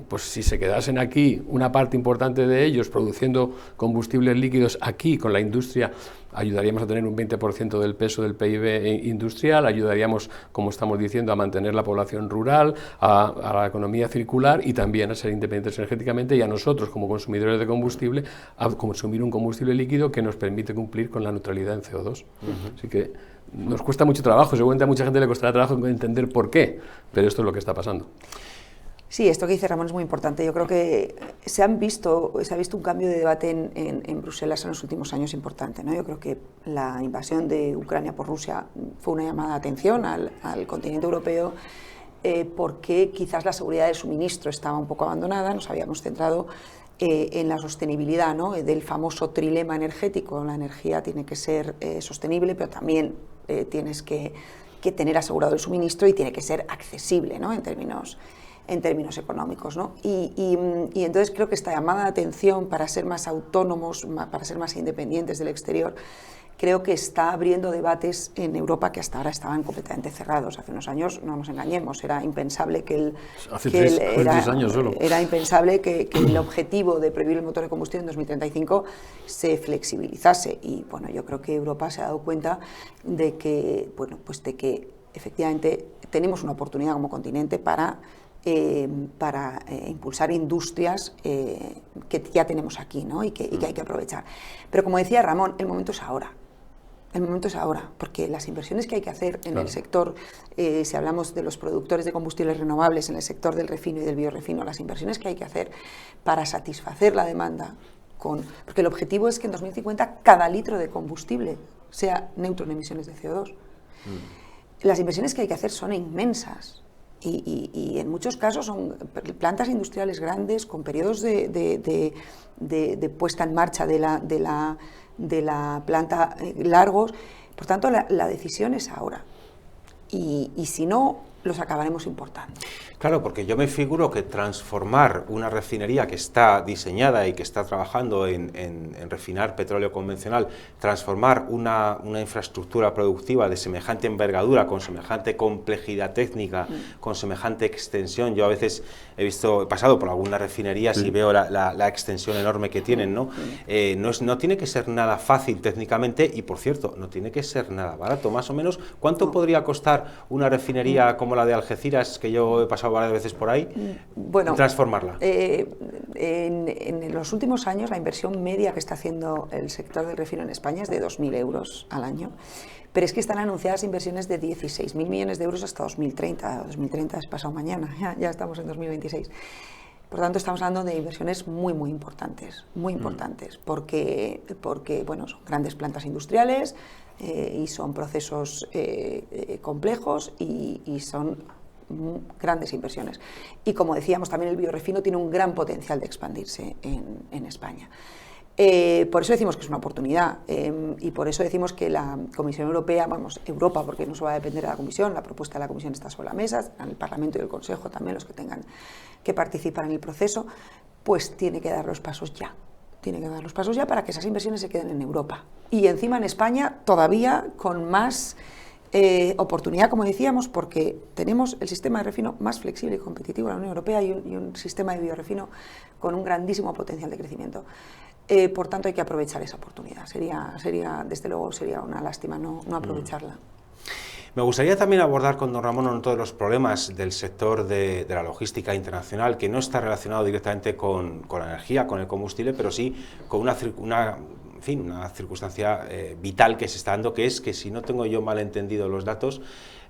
Pues si se quedasen aquí una parte importante de ellos produciendo combustibles líquidos aquí con la industria, ayudaríamos a tener un 20% del peso del PIB industrial, ayudaríamos, como estamos diciendo, a mantener la población rural, a la economía circular y también a ser independientes energéticamente, y a nosotros como consumidores de combustible a consumir un combustible líquido que nos permite cumplir con la neutralidad en CO2. Así que nos cuesta mucho trabajo, seguramente a mucha gente le costará trabajo entender por qué, pero esto es lo que está pasando. Sí, esto que dice Ramón es muy importante. Yo creo que se ha visto un cambio de debate en Bruselas en los últimos años importante, ¿no? Yo creo que la invasión de Ucrania por Rusia fue una llamada de atención al continente europeo, porque quizás la seguridad del suministro estaba un poco abandonada. Nos habíamos centrado en la sostenibilidad, ¿no? Del famoso trilema energético. La energía tiene que ser sostenible, pero también tienes que tener asegurado el suministro y tiene que ser accesible, ¿no? en términos económicos, ¿no? Y entonces creo que esta llamada de atención para ser más autónomos, para ser más independientes del exterior, creo que está abriendo debates en Europa que hasta ahora estaban completamente cerrados. Hace unos años, no nos engañemos, era impensable era impensable que el objetivo de prohibir el motor de combustión en 2035 se flexibilizase. Y bueno, yo creo que Europa se ha dado cuenta de que, bueno, pues de que efectivamente tenemos una oportunidad como continente para impulsar industrias que ya tenemos aquí, ¿no? y que hay que aprovechar. Pero como decía Ramón, el momento es ahora. El momento es ahora, porque las inversiones que hay que hacer en el sector, si hablamos de los productores de combustibles renovables, en el sector del refino y del biorrefino, las inversiones que hay que hacer para satisfacer la demanda, porque el objetivo es que en 2050 cada litro de combustible sea neutro en emisiones de CO2. Las inversiones que hay que hacer son inmensas. Y en muchos casos son plantas industriales grandes con periodos de puesta en marcha de la planta largos. Por tanto, la decisión es ahora. Y si no, los acabaremos importando. Claro, porque yo me figuro que transformar una refinería que está diseñada y que está trabajando en refinar petróleo convencional, transformar una infraestructura productiva de semejante envergadura, con semejante complejidad técnica, con semejante extensión. Yo a veces he pasado por algunas refinerías y veo la extensión enorme que tienen, ¿no? No tiene que ser nada fácil técnicamente y, por cierto, no tiene que ser nada barato. Más o menos, ¿cuánto podría costar una refinería como la de Algeciras, que yo he pasado varias veces por ahí, transformarla? En los últimos años, la inversión media que está haciendo el sector del refino en España es de 2.000 euros al año, pero es que están anunciadas inversiones de 16.000 millones de euros hasta 2030. 2030 es pasado mañana, ya estamos en 2026. Por tanto, estamos hablando de inversiones muy importantes, porque bueno, son grandes plantas industriales y son procesos complejos y son grandes inversiones. Y como decíamos, también el biorrefino tiene un gran potencial de expandirse en España. Por eso decimos que es una oportunidad y por eso decimos que la Comisión Europea, Europa, porque no se va a depender de la Comisión, la propuesta de la Comisión está sobre la mesa, en el Parlamento y el Consejo también, los que tengan que participar en el proceso, pues tiene que dar los pasos ya. Tiene que dar los pasos ya para que esas inversiones se queden en Europa. Y encima en España todavía con más oportunidad, como decíamos, porque tenemos el sistema de refino más flexible y competitivo de la Unión Europea y un sistema de biorrefino con un grandísimo potencial de crecimiento. Por tanto, hay que aprovechar esa oportunidad. Desde luego, sería una lástima no aprovecharla. Me gustaría también abordar con don Ramón uno de los problemas del sector de la logística internacional, que no está relacionado directamente con la energía, con el combustible, pero sí con una circunstancia vital que se está dando, que es que, si no tengo yo mal entendido los datos,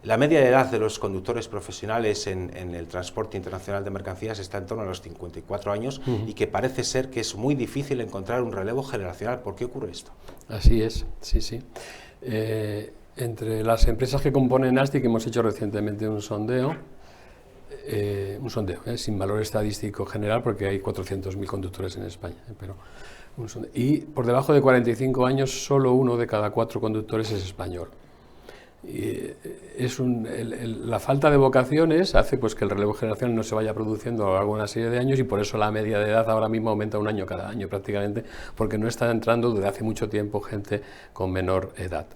la media de edad de los conductores profesionales en el transporte internacional de mercancías está en torno a los 54 años y que parece ser que es muy difícil encontrar un relevo generacional. ¿Por qué ocurre esto? Así es, sí. Entre las empresas que componen ASTI, que hemos hecho recientemente un sondeo sin valor estadístico general, porque hay 400.000 conductores en España, pero y por debajo de 45 años solo 1 de cada 4 conductores es español. Y la falta de vocaciones hace pues que el relevo generacional no se vaya produciendo a lo largo de una serie de años, y por eso la media de edad ahora mismo aumenta un año cada año prácticamente, porque no está entrando desde hace mucho tiempo gente con menor edad.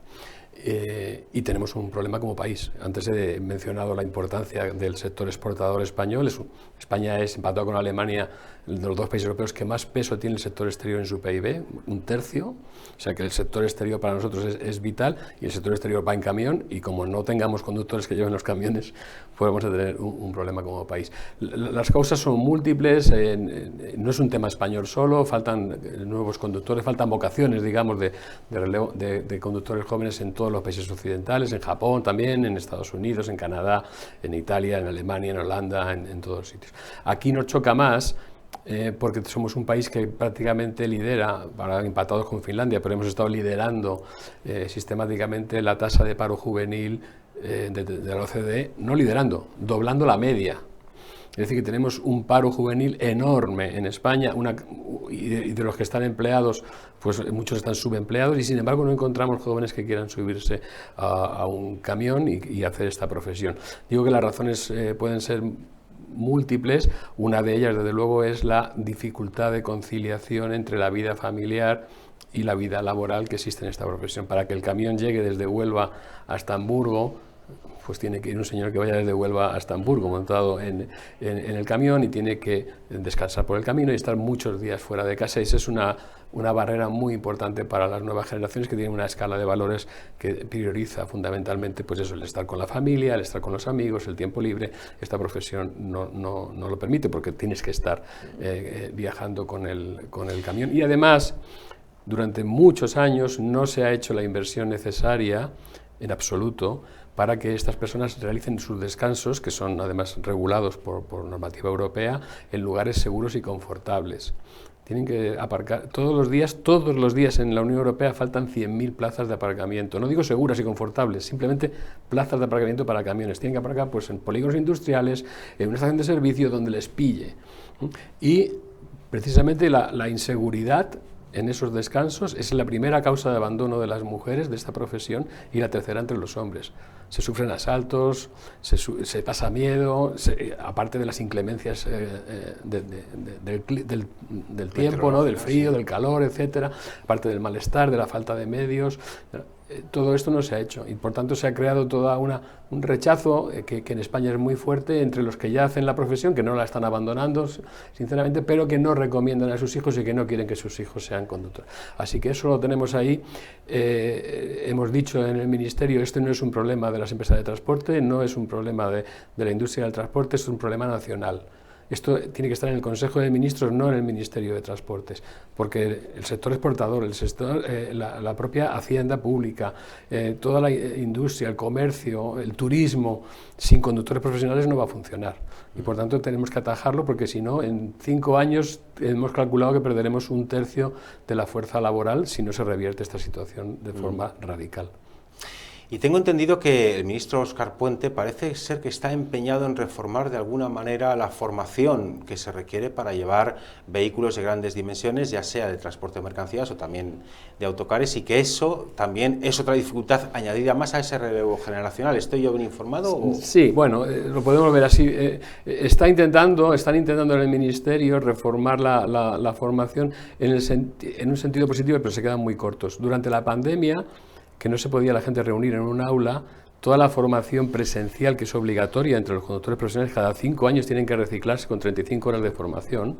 Y tenemos un problema como país. Antes he mencionado la importancia del sector exportador español. España es, empatado con Alemania, de los 2 países europeos que más peso tiene el sector exterior en su PIB, 1/3. O sea que el sector exterior para nosotros es vital, y el sector exterior va en camión, y como no tengamos conductores que lleven los camiones, podemos tener un problema como país. Las causas son múltiples, no es un tema español solo, faltan nuevos conductores, faltan vocaciones, digamos, de conductores jóvenes en todos los países occidentales, en Japón también, en Estados Unidos, en Canadá, en Italia, en Alemania, en Holanda, en todos los sitios. Aquí nos choca más porque somos un país que prácticamente lidera, ahora empatados con Finlandia, pero hemos estado liderando sistemáticamente la tasa de paro juvenil de la OCDE, no liderando, doblando la media. Es decir, que tenemos un paro juvenil enorme en España, y de los que están empleados, pues muchos están subempleados, y sin embargo no encontramos jóvenes que quieran subirse a un camión y hacer esta profesión. Digo que las razones pueden ser múltiples. Una de ellas, desde luego, es la dificultad de conciliación entre la vida familiar y la vida laboral que existe en esta profesión. Para que el camión llegue desde Huelva hasta Hamburgo, pues tiene que ir un señor que vaya desde Huelva hasta Hamburgo montado en el camión, y tiene que descansar por el camino y estar muchos días fuera de casa. Y esa es una barrera muy importante para las nuevas generaciones, que tienen una escala de valores que prioriza fundamentalmente pues eso, el estar con la familia, el estar con los amigos, el tiempo libre. Esta profesión no lo permite, porque tienes que estar viajando con el camión. Y además, durante muchos años no se ha hecho la inversión necesaria en absoluto para que estas personas realicen sus descansos, que son además regulados por normativa europea, en lugares seguros y confortables. Tienen que aparcar todos los días en la Unión Europea faltan 100.000 plazas de aparcamiento. No digo seguras y confortables, simplemente plazas de aparcamiento para camiones. Tienen que aparcar pues, en polígonos industriales, en una estación de servicio donde les pille. Y precisamente la inseguridad en esos descansos es la primera causa de abandono de las mujeres de esta profesión, y la tercera entre los hombres. Se sufren asaltos, se pasa miedo, aparte de las inclemencias del tiempo, ¿no? Del frío, del calor, etcétera, aparte del malestar, de la falta de medios. Todo esto no se ha hecho, y por tanto se ha creado todo un rechazo que en España es muy fuerte entre los que ya hacen la profesión, que no la están abandonando sinceramente, pero que no recomiendan a sus hijos y que no quieren que sus hijos sean conductores. Así que eso lo tenemos ahí. Hemos dicho en el Ministerio, este no es un problema de las empresas de transporte, no es un problema de la industria del transporte, es un problema nacional. Esto tiene que estar en el Consejo de Ministros, no en el Ministerio de Transportes, porque el sector exportador, la propia hacienda pública, toda la industria, el comercio, el turismo, sin conductores profesionales no va a funcionar. Y por tanto tenemos que atajarlo, porque si no, en 5 años hemos calculado que perderemos 1/3 de la fuerza laboral si no se revierte esta situación de forma radical. Y tengo entendido que el ministro Óscar Puente parece ser que está empeñado en reformar de alguna manera la formación que se requiere para llevar vehículos de grandes dimensiones, ya sea de transporte de mercancías o también de autocares, y que eso también es otra dificultad añadida más a ese relevo generacional. ¿Estoy yo bien informado? ¿O? Sí, bueno, lo podemos ver así. Están intentando en el Ministerio reformar la formación en un sentido positivo, pero se quedan muy cortos. Durante la pandemia, que no se podía la gente reunir en un aula, toda la formación presencial, que es obligatoria entre los conductores profesionales, cada 5 años tienen que reciclarse con 35 horas de formación.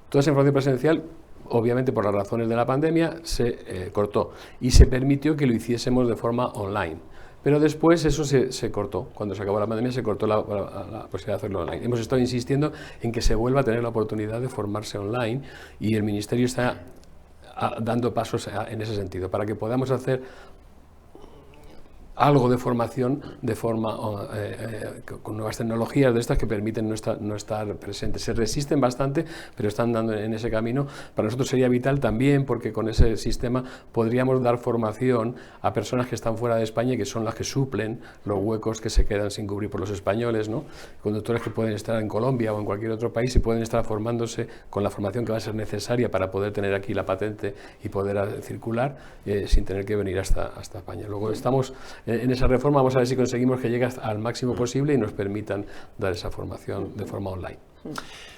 Toda esa formación presencial, obviamente por las razones de la pandemia, se cortó, y se permitió que lo hiciésemos de forma online. Pero después eso se cortó. Cuando se acabó la pandemia se cortó la posibilidad de hacerlo online. Hemos estado insistiendo en que se vuelva a tener la oportunidad de formarse online, y el Ministerio está dando pasos en ese sentido, para que podamos hacer algo de formación de forma con nuevas tecnologías de estas que permiten no estar presentes. Se resisten bastante, pero están dando en ese camino. Para nosotros sería vital también, porque con ese sistema podríamos dar formación a personas que están fuera de España y que son las que suplen los huecos que se quedan sin cubrir por los españoles, ¿no? Conductores que pueden estar en Colombia o en cualquier otro país y pueden estar formándose con la formación que va a ser necesaria para poder tener aquí la patente y poder circular sin tener que venir hasta España. Luego estamos en esa reforma, vamos a ver si conseguimos que llegue al máximo posible y nos permitan dar esa formación de forma online.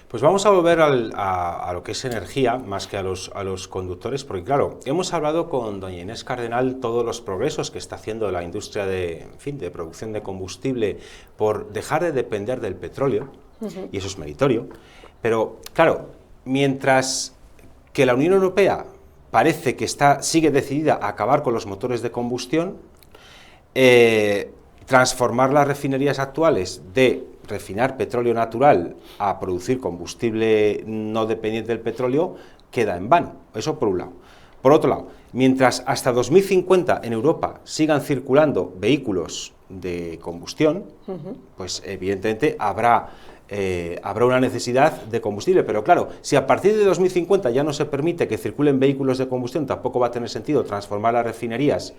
Pues vamos a volver a lo que es energía, más que a los conductores, porque claro, hemos hablado con doña Inés Cardenal todos los progresos que está haciendo la industria de producción de combustible por dejar de depender del petróleo, y eso es meritorio, pero claro, mientras que la Unión Europea parece que sigue decidida a acabar con los motores de combustión, transformar las refinerías actuales de refinar petróleo natural a producir combustible no dependiente del petróleo queda en vano. Eso por un lado. Por otro lado, mientras hasta 2050 en Europa sigan circulando vehículos de combustión, pues evidentemente habrá una necesidad de combustible, pero claro, si a partir de 2050 ya no se permite que circulen vehículos de combustión, tampoco va a tener sentido transformar las refinerías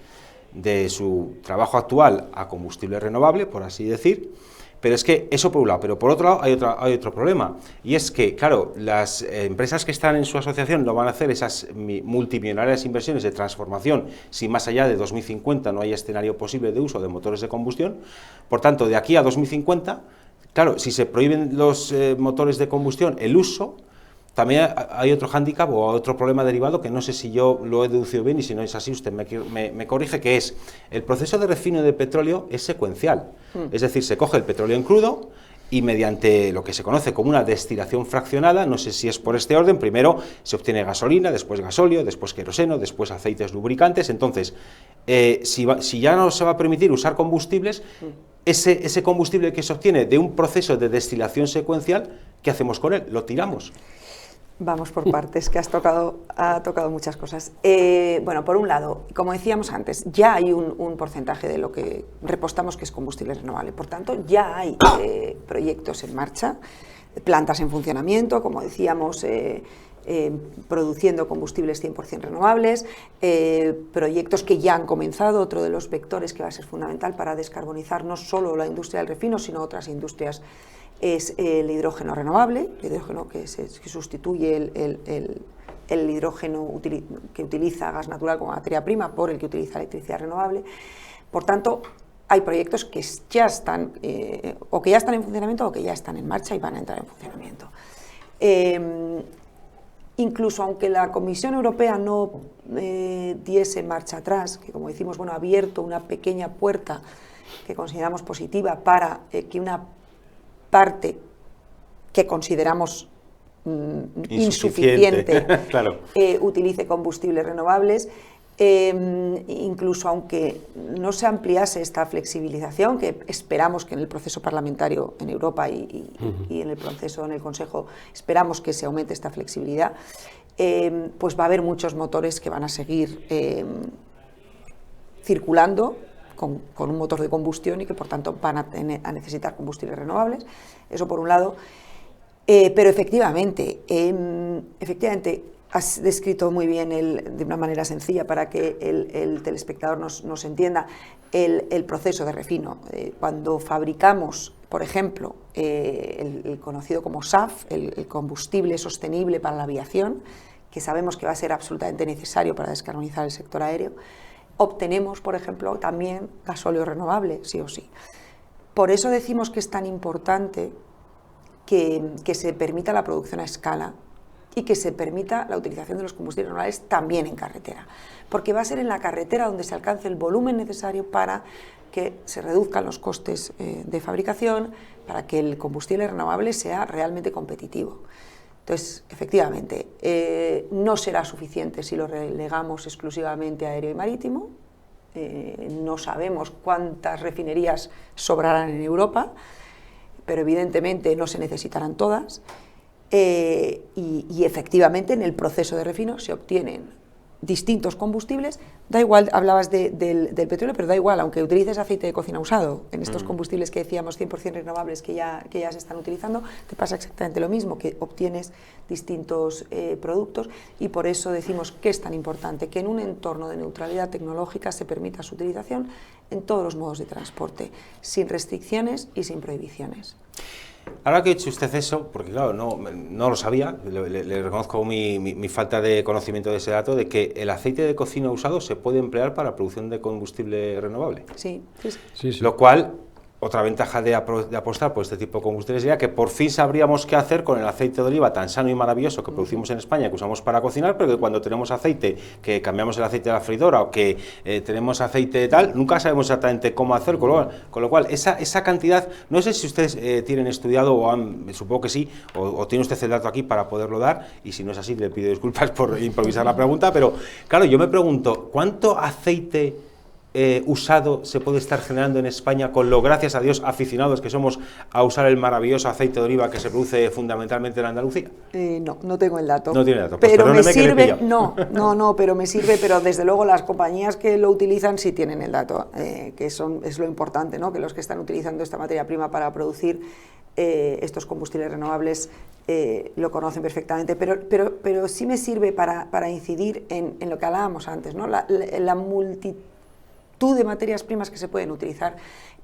de su trabajo actual a combustible renovable, por así decir. Pero es que eso por un lado, pero por otro lado hay otro problema, y es que, claro, las empresas que están en su asociación no van a hacer esas multimillonarias inversiones de transformación si más allá de 2050 no hay escenario posible de uso de motores de combustión. Por tanto, de aquí a 2050, claro, si se prohíben los motores de combustión, el uso, también hay otro hándicap o otro problema derivado que no sé si yo lo he deducido bien, y si no es así usted me corrige, que es el proceso de refino de petróleo es secuencial. Es decir, se coge el petróleo en crudo y mediante lo que se conoce como una destilación fraccionada, no sé si es por este orden, primero se obtiene gasolina, después gasóleo, después queroseno, después aceites lubricantes. Entonces, si ya no se va a permitir usar combustibles, ese combustible que se obtiene de un proceso de destilación secuencial, ¿qué hacemos con él? ¿Lo tiramos? Vamos por partes, que ha tocado muchas cosas. Bueno, por un lado, como decíamos antes, ya hay un porcentaje de lo que repostamos que es combustible renovable. Por tanto, ya hay proyectos en marcha, plantas en funcionamiento, como decíamos, produciendo combustibles 100% renovables, proyectos que ya han comenzado, otro de los vectores que va a ser fundamental para descarbonizar no solo la industria del refino, sino otras industrias, es el hidrógeno renovable, el hidrógeno que sustituye el hidrógeno que utiliza gas natural como materia prima por el que utiliza electricidad renovable. Por tanto, hay proyectos que ya están, o que ya están en funcionamiento o que ya están en marcha y van a entrar en funcionamiento. Incluso aunque la Comisión Europea no diese marcha atrás, que como decimos, bueno, ha abierto una pequeña puerta que consideramos positiva para que una parte que consideramos insuficiente claro, utilice combustibles renovables, incluso aunque no se ampliase esta flexibilización, que esperamos que en el proceso parlamentario en Europa y en el proceso en el Consejo esperamos que se aumente esta flexibilidad, pues va a haber muchos motores que van a seguir circulando con un motor de combustión y que por tanto van a necesitar combustibles renovables. Eso por un lado. Pero efectivamente, has descrito muy bien de una manera sencilla para que el telespectador nos entienda el proceso de refino. Cuando fabricamos, por ejemplo, el conocido como SAF, el combustible sostenible para la aviación, que sabemos que va a ser absolutamente necesario para descarbonizar el sector aéreo, obtenemos, por ejemplo, también gasóleo renovable, sí o sí. Por eso decimos que es tan importante que se permita la producción a escala y que se permita la utilización de los combustibles renovables también en carretera, porque va a ser en la carretera donde se alcance el volumen necesario para que se reduzcan los costes de fabricación, para que el combustible renovable sea realmente competitivo. Entonces, efectivamente, no será suficiente si lo relegamos exclusivamente a aéreo y marítimo. No sabemos cuántas refinerías sobrarán en Europa, pero evidentemente no se necesitarán todas. Y efectivamente en el proceso de refino se obtienen distintos combustibles, da igual, hablabas del petróleo, pero da igual, aunque utilices aceite de cocina usado, en estos combustibles que decíamos 100% renovables que ya se están utilizando, te pasa exactamente lo mismo, que obtienes distintos productos, y por eso decimos que es tan importante que en un entorno de neutralidad tecnológica se permita su utilización en todos los modos de transporte, sin restricciones y sin prohibiciones. Ahora que ha dicho usted eso, porque claro, no lo sabía, le reconozco mi falta de conocimiento de ese dato, de que el aceite de cocina usado se puede emplear para la producción de combustible renovable. Sí, sí, sí. Sí, sí. Lo cual, otra ventaja de apostar por este tipo de combustibles sería que por fin sabríamos qué hacer con el aceite de oliva tan sano y maravilloso que producimos en España, que usamos para cocinar, pero que cuando tenemos aceite, que cambiamos el aceite de la freidora o que tenemos aceite de tal, nunca sabemos exactamente cómo hacer, con lo cual esa cantidad, no sé si ustedes tienen estudiado o supongo que sí, o tiene usted el dato aquí para poderlo dar, y si no es así le pido disculpas por improvisar la pregunta, pero claro, yo me pregunto, ¿cuánto aceite usado se puede estar generando en España con lo, gracias a Dios, aficionados que somos a usar el maravilloso aceite de oliva que se produce fundamentalmente en Andalucía? No tengo el dato. No tiene dato. Pues pero me sirve, pero me sirve, pero desde luego las compañías que lo utilizan sí tienen el dato, que es lo importante, ¿no? Que los que están utilizando esta materia prima para producir estos combustibles renovables lo conocen perfectamente, pero sí me sirve para incidir en lo que hablábamos antes, ¿no? La multitud de materias primas que se pueden utilizar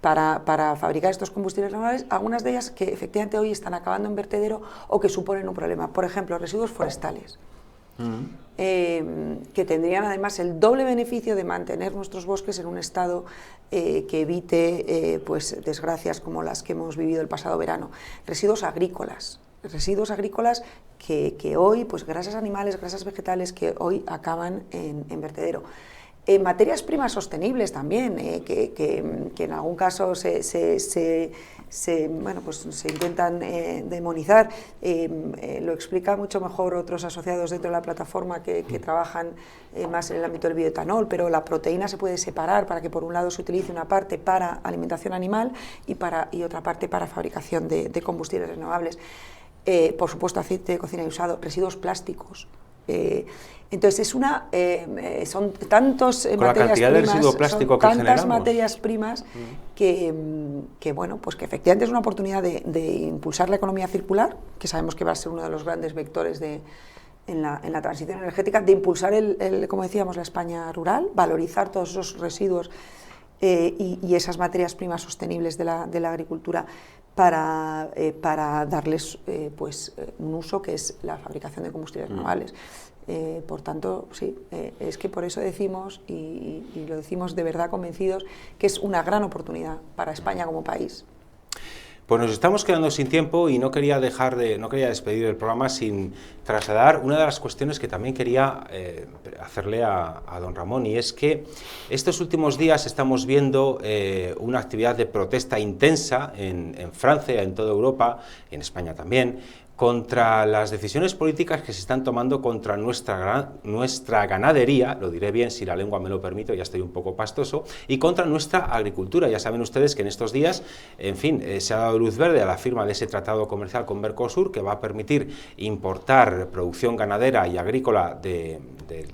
para fabricar estos combustibles renovables, algunas de ellas que efectivamente hoy están acabando en vertedero o que suponen un problema. Por ejemplo, residuos forestales, que tendrían además el doble beneficio de mantener nuestros bosques en un estado que evite pues, desgracias como las que hemos vivido el pasado verano. Residuos agrícolas que hoy, pues grasas animales, grasas vegetales que hoy acaban en vertedero. Materias primas sostenibles también, que en algún caso se intentan demonizar. Lo explica mucho mejor otros asociados dentro de la plataforma que trabajan más en el ámbito del bioetanol, pero la proteína se puede separar para que por un lado se utilice una parte para alimentación animal y otra parte para fabricación de combustibles renovables. Por supuesto, aceite de cocina y usado, residuos plásticos. Entonces son tantos materias primas que bueno, pues que efectivamente es una oportunidad de impulsar la economía circular, que sabemos que va a ser uno de los grandes vectores en la transición energética, de impulsar como decíamos, la España rural, valorizar todos esos residuos y esas materias primas sostenibles de la agricultura para darles un uso que es la fabricación de combustibles renovables. Por tanto, sí, es que por eso decimos, y lo decimos de verdad convencidos, que es una gran oportunidad para España como país. Pues nos estamos quedando sin tiempo y no quería despedir el programa sin trasladar una de las cuestiones que también quería hacerle a don Ramón, y es que estos últimos días estamos viendo una actividad de protesta intensa en Francia, en toda Europa, en España también, contra las decisiones políticas que se están tomando contra nuestra ganadería, lo diré bien si la lengua me lo permite, ya estoy un poco pastoso, y contra nuestra agricultura. Ya saben ustedes que en estos días, en fin, se ha dado luz verde a la firma de ese tratado comercial con Mercosur, que va a permitir importar producción ganadera y agrícola de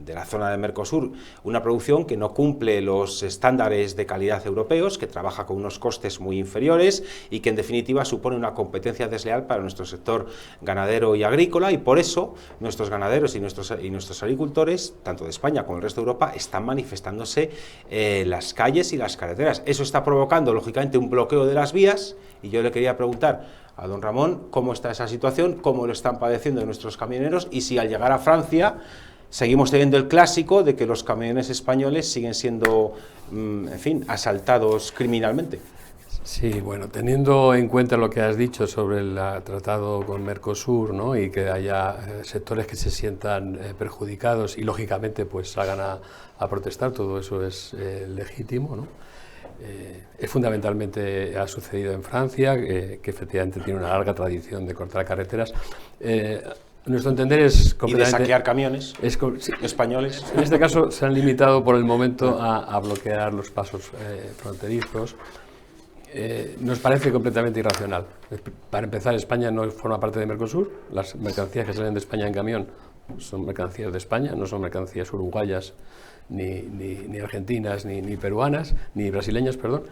la zona de Mercosur, una producción que no cumple los estándares de calidad europeos, que trabaja con unos costes muy inferiores y que en definitiva supone una competencia desleal para nuestro sector ganadero y agrícola, y por eso nuestros ganaderos y nuestros agricultores, tanto de España como del resto de Europa, están manifestándose en las calles y las carreteras. Eso está provocando, lógicamente, un bloqueo de las vías, y yo le quería preguntar a don Ramón cómo está esa situación, cómo lo están padeciendo nuestros camioneros, y si al llegar a Francia seguimos teniendo el clásico de que los camiones españoles siguen siendo, en fin, asaltados criminalmente. Sí, bueno, teniendo en cuenta lo que has dicho sobre el tratado con Mercosur, ¿no?, y que haya sectores que se sientan perjudicados y lógicamente pues salgan a protestar, todo eso es legítimo, ¿no? Fundamentalmente ha sucedido en Francia, que efectivamente tiene una larga tradición de cortar carreteras. Nuestro entender es completamente... Y de saquear camiones españoles. En este caso se han limitado por el momento a bloquear los pasos fronterizos. Nos parece completamente irracional. Para empezar, España no forma parte de Mercosur. Las mercancías que salen de España en camión son mercancías de España, no son mercancías uruguayas, ni argentinas, ni peruanas, ni brasileñas, perdón.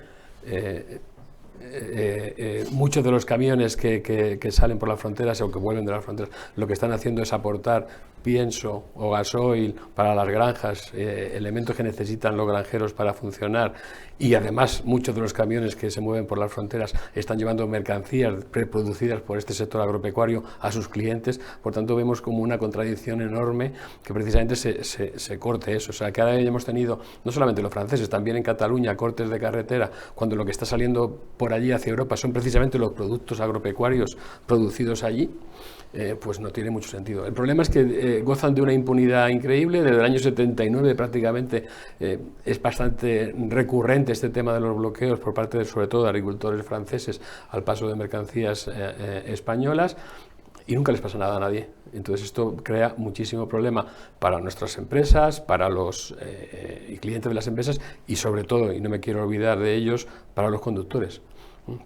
Muchos de los camiones que salen por las fronteras o que vuelven de las fronteras, lo que están haciendo es aportar pienso o gasoil para las granjas, elementos que necesitan los granjeros para funcionar, y además muchos de los camiones que se mueven por las fronteras están llevando mercancías preproducidas por este sector agropecuario a sus clientes. Por tanto, vemos como una contradicción enorme que precisamente se corte eso. O sea, que ahora hemos tenido, no solamente los franceses, también en Cataluña, cortes de carretera, cuando lo que está saliendo por allí hacia Europa son precisamente los productos agropecuarios producidos allí. Pues no tiene mucho sentido. El problema es que gozan de una impunidad increíble. Desde el año 79 prácticamente es bastante recurrente este tema de los bloqueos por parte sobre todo de agricultores franceses al paso de mercancías españolas, y nunca les pasa nada a nadie. Entonces esto crea muchísimo problema para nuestras empresas, para los clientes de las empresas y sobre todo, y no me quiero olvidar de ellos, para los conductores.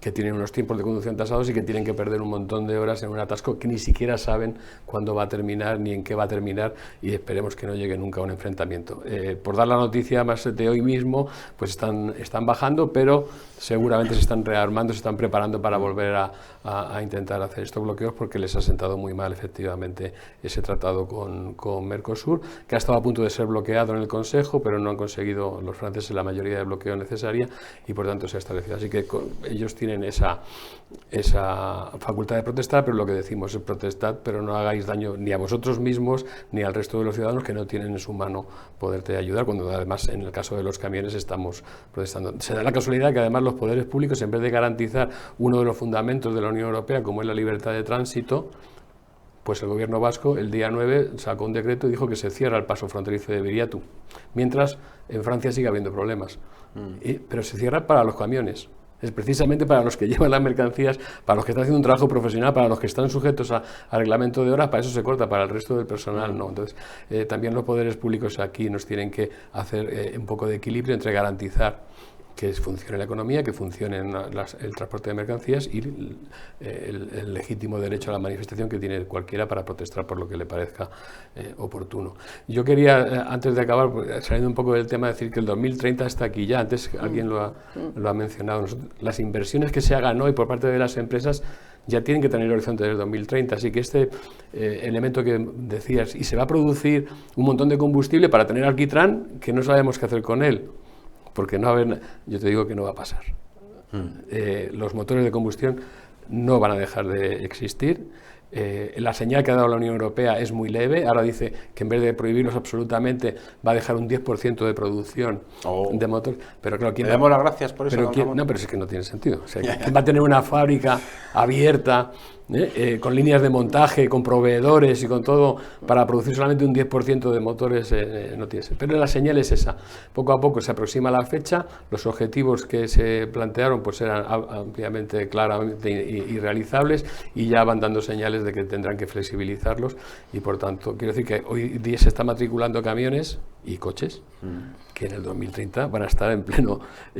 que tienen unos tiempos de conducción tasados y que tienen que perder un montón de horas en un atasco que ni siquiera saben cuándo va a terminar ni en qué va a terminar, y esperemos que no llegue nunca a un enfrentamiento. Por dar la noticia más de hoy mismo, pues están bajando, pero seguramente se están rearmando, se están preparando para volver a intentar hacer estos bloqueos, porque les ha sentado muy mal efectivamente ese tratado con Mercosur, que ha estado a punto de ser bloqueado en el Consejo, pero no han conseguido los franceses la mayoría de bloqueo necesaria y por tanto se ha establecido. Así que ellos tienen esa facultad de protestar, pero lo que decimos es protestad, pero no hagáis daño ni a vosotros mismos ni al resto de los ciudadanos que no tienen en su mano poderte ayudar, cuando además en el caso de los camiones estamos protestando. Se da la casualidad que además los poderes públicos, en vez de garantizar uno de los fundamentos de la Unión Europea, como es la libertad de tránsito, pues el gobierno vasco el día 9 sacó un decreto y dijo que se cierra el paso fronterizo de Viriatu, mientras en Francia sigue habiendo problemas. Pero se cierra para los camiones. Es precisamente para los que llevan las mercancías, para los que están haciendo un trabajo profesional, para los que están sujetos a reglamento de horas, para eso se corta, para el resto del personal no. Entonces, también los poderes públicos aquí nos tienen que hacer un poco de equilibrio entre garantizar que funcione la economía, que funcione el transporte de mercancías y el legítimo derecho a la manifestación que tiene cualquiera para protestar por lo que le parezca oportuno. Yo quería, antes de acabar, saliendo un poco del tema, decir que el 2030 está aquí ya. Antes alguien lo ha mencionado. Las inversiones que se hagan hoy por parte de las empresas ya tienen que tener el horizonte del 2030, así que este elemento que decías, y se va a producir un montón de combustible para tener alquitrán que no sabemos qué hacer con él, porque yo te digo que no va a pasar. Los motores de combustión no van a dejar de existir. La señal que ha dado la Unión Europea es muy leve. Ahora dice que en vez de prohibirlos absolutamente va a dejar un 10% de producción de motores. Pero claro, le damos las gracias por eso. No, pero es que no tiene sentido. O sea, ¿quién va a tener una fábrica abierta con líneas de montaje, con proveedores y con todo para producir solamente un 10% de motores? No tiene sentido. Pero la señal es esa. Poco a poco se aproxima la fecha. Los objetivos que se plantearon pues eran ampliamente, claramente y realizables, y ya van dando señales de que tendrán que flexibilizarlos, y por tanto quiero decir que hoy día se están matriculando camiones y coches que en el 2030 van a estar en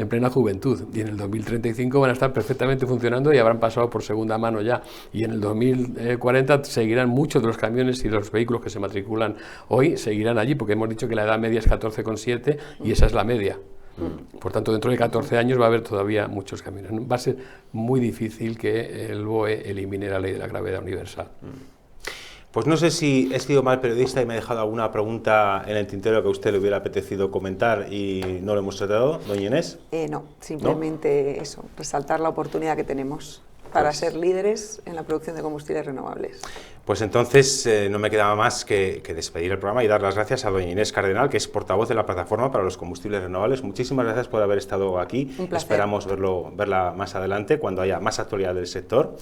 plena juventud, y en el 2035 van a estar perfectamente funcionando y habrán pasado por segunda mano ya, y en el 2040 seguirán muchos de los camiones y los vehículos que se matriculan hoy seguirán allí, porque hemos dicho que la edad media es 14,7 y esa es la media. Por tanto, dentro de 14 años va a haber todavía muchos camiones. Va a ser muy difícil que el BOE elimine la ley de la gravedad universal. Pues no sé si he sido mal periodista y me he dejado alguna pregunta en el tintero que a usted le hubiera apetecido comentar y no lo hemos tratado, doña Inés. No, simplemente ¿no? Eso, resaltar la oportunidad que tenemos para ser líderes en la producción de combustibles renovables. Pues entonces no me quedaba más que despedir el programa y dar las gracias a doña Inés Cardenal, que es portavoz de la Plataforma para los Combustibles Renovables. Muchísimas gracias por haber estado aquí. Un placer. Esperamos verla más adelante, cuando haya más actualidad del sector.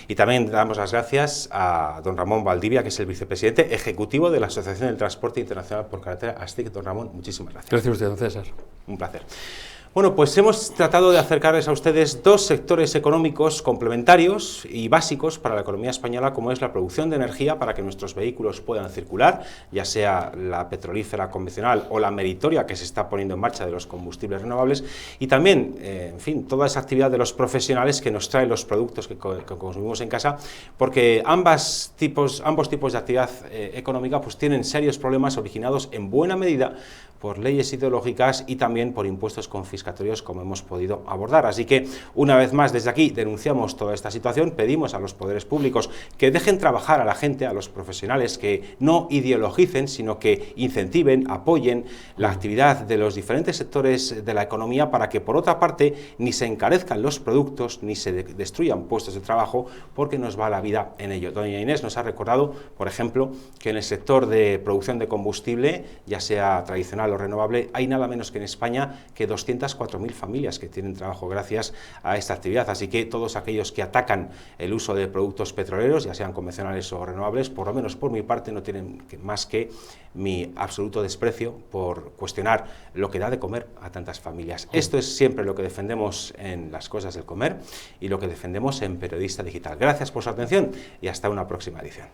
Y también damos las gracias a don Ramón Valdivia, que es el vicepresidente ejecutivo de la Asociación del Transporte Internacional por Carretera, ASTIC. Don Ramón, muchísimas gracias. Gracias a usted, don César. Un placer. Bueno, pues hemos tratado de acercarles a ustedes dos sectores económicos complementarios y básicos para la economía española, como es la producción de energía para que nuestros vehículos puedan circular, ya sea la petrolífera convencional o la meritoria que se está poniendo en marcha de los combustibles renovables, y también, en fin, toda esa actividad de los profesionales que nos traen los productos que consumimos en casa, porque ambos tipos de actividad económica pues tienen serios problemas originados en buena medida por leyes ideológicas y también por impuestos confiscatorios, como hemos podido abordar. Así que, una vez más, desde aquí denunciamos toda esta situación, pedimos a los poderes públicos que dejen trabajar a la gente, a los profesionales, que no ideologicen, sino que incentiven, apoyen la actividad de los diferentes sectores de la economía, para que, por otra parte, ni se encarezcan los productos, ni se destruyan puestos de trabajo, porque nos va la vida en ello. Doña Inés nos ha recordado, por ejemplo, que en el sector de producción de combustible, ya sea tradicional o renovable, hay nada menos que en España que 204.000 familias que tienen trabajo gracias a esta actividad. Así que todos aquellos que atacan el uso de productos petroleros, ya sean convencionales o renovables, por lo menos por mi parte, no tienen más que mi absoluto desprecio por cuestionar lo que da de comer a tantas familias. Esto es siempre lo que defendemos en Las Cosas del Comer y lo que defendemos en Periodista Digital. Gracias por su atención y hasta una próxima edición.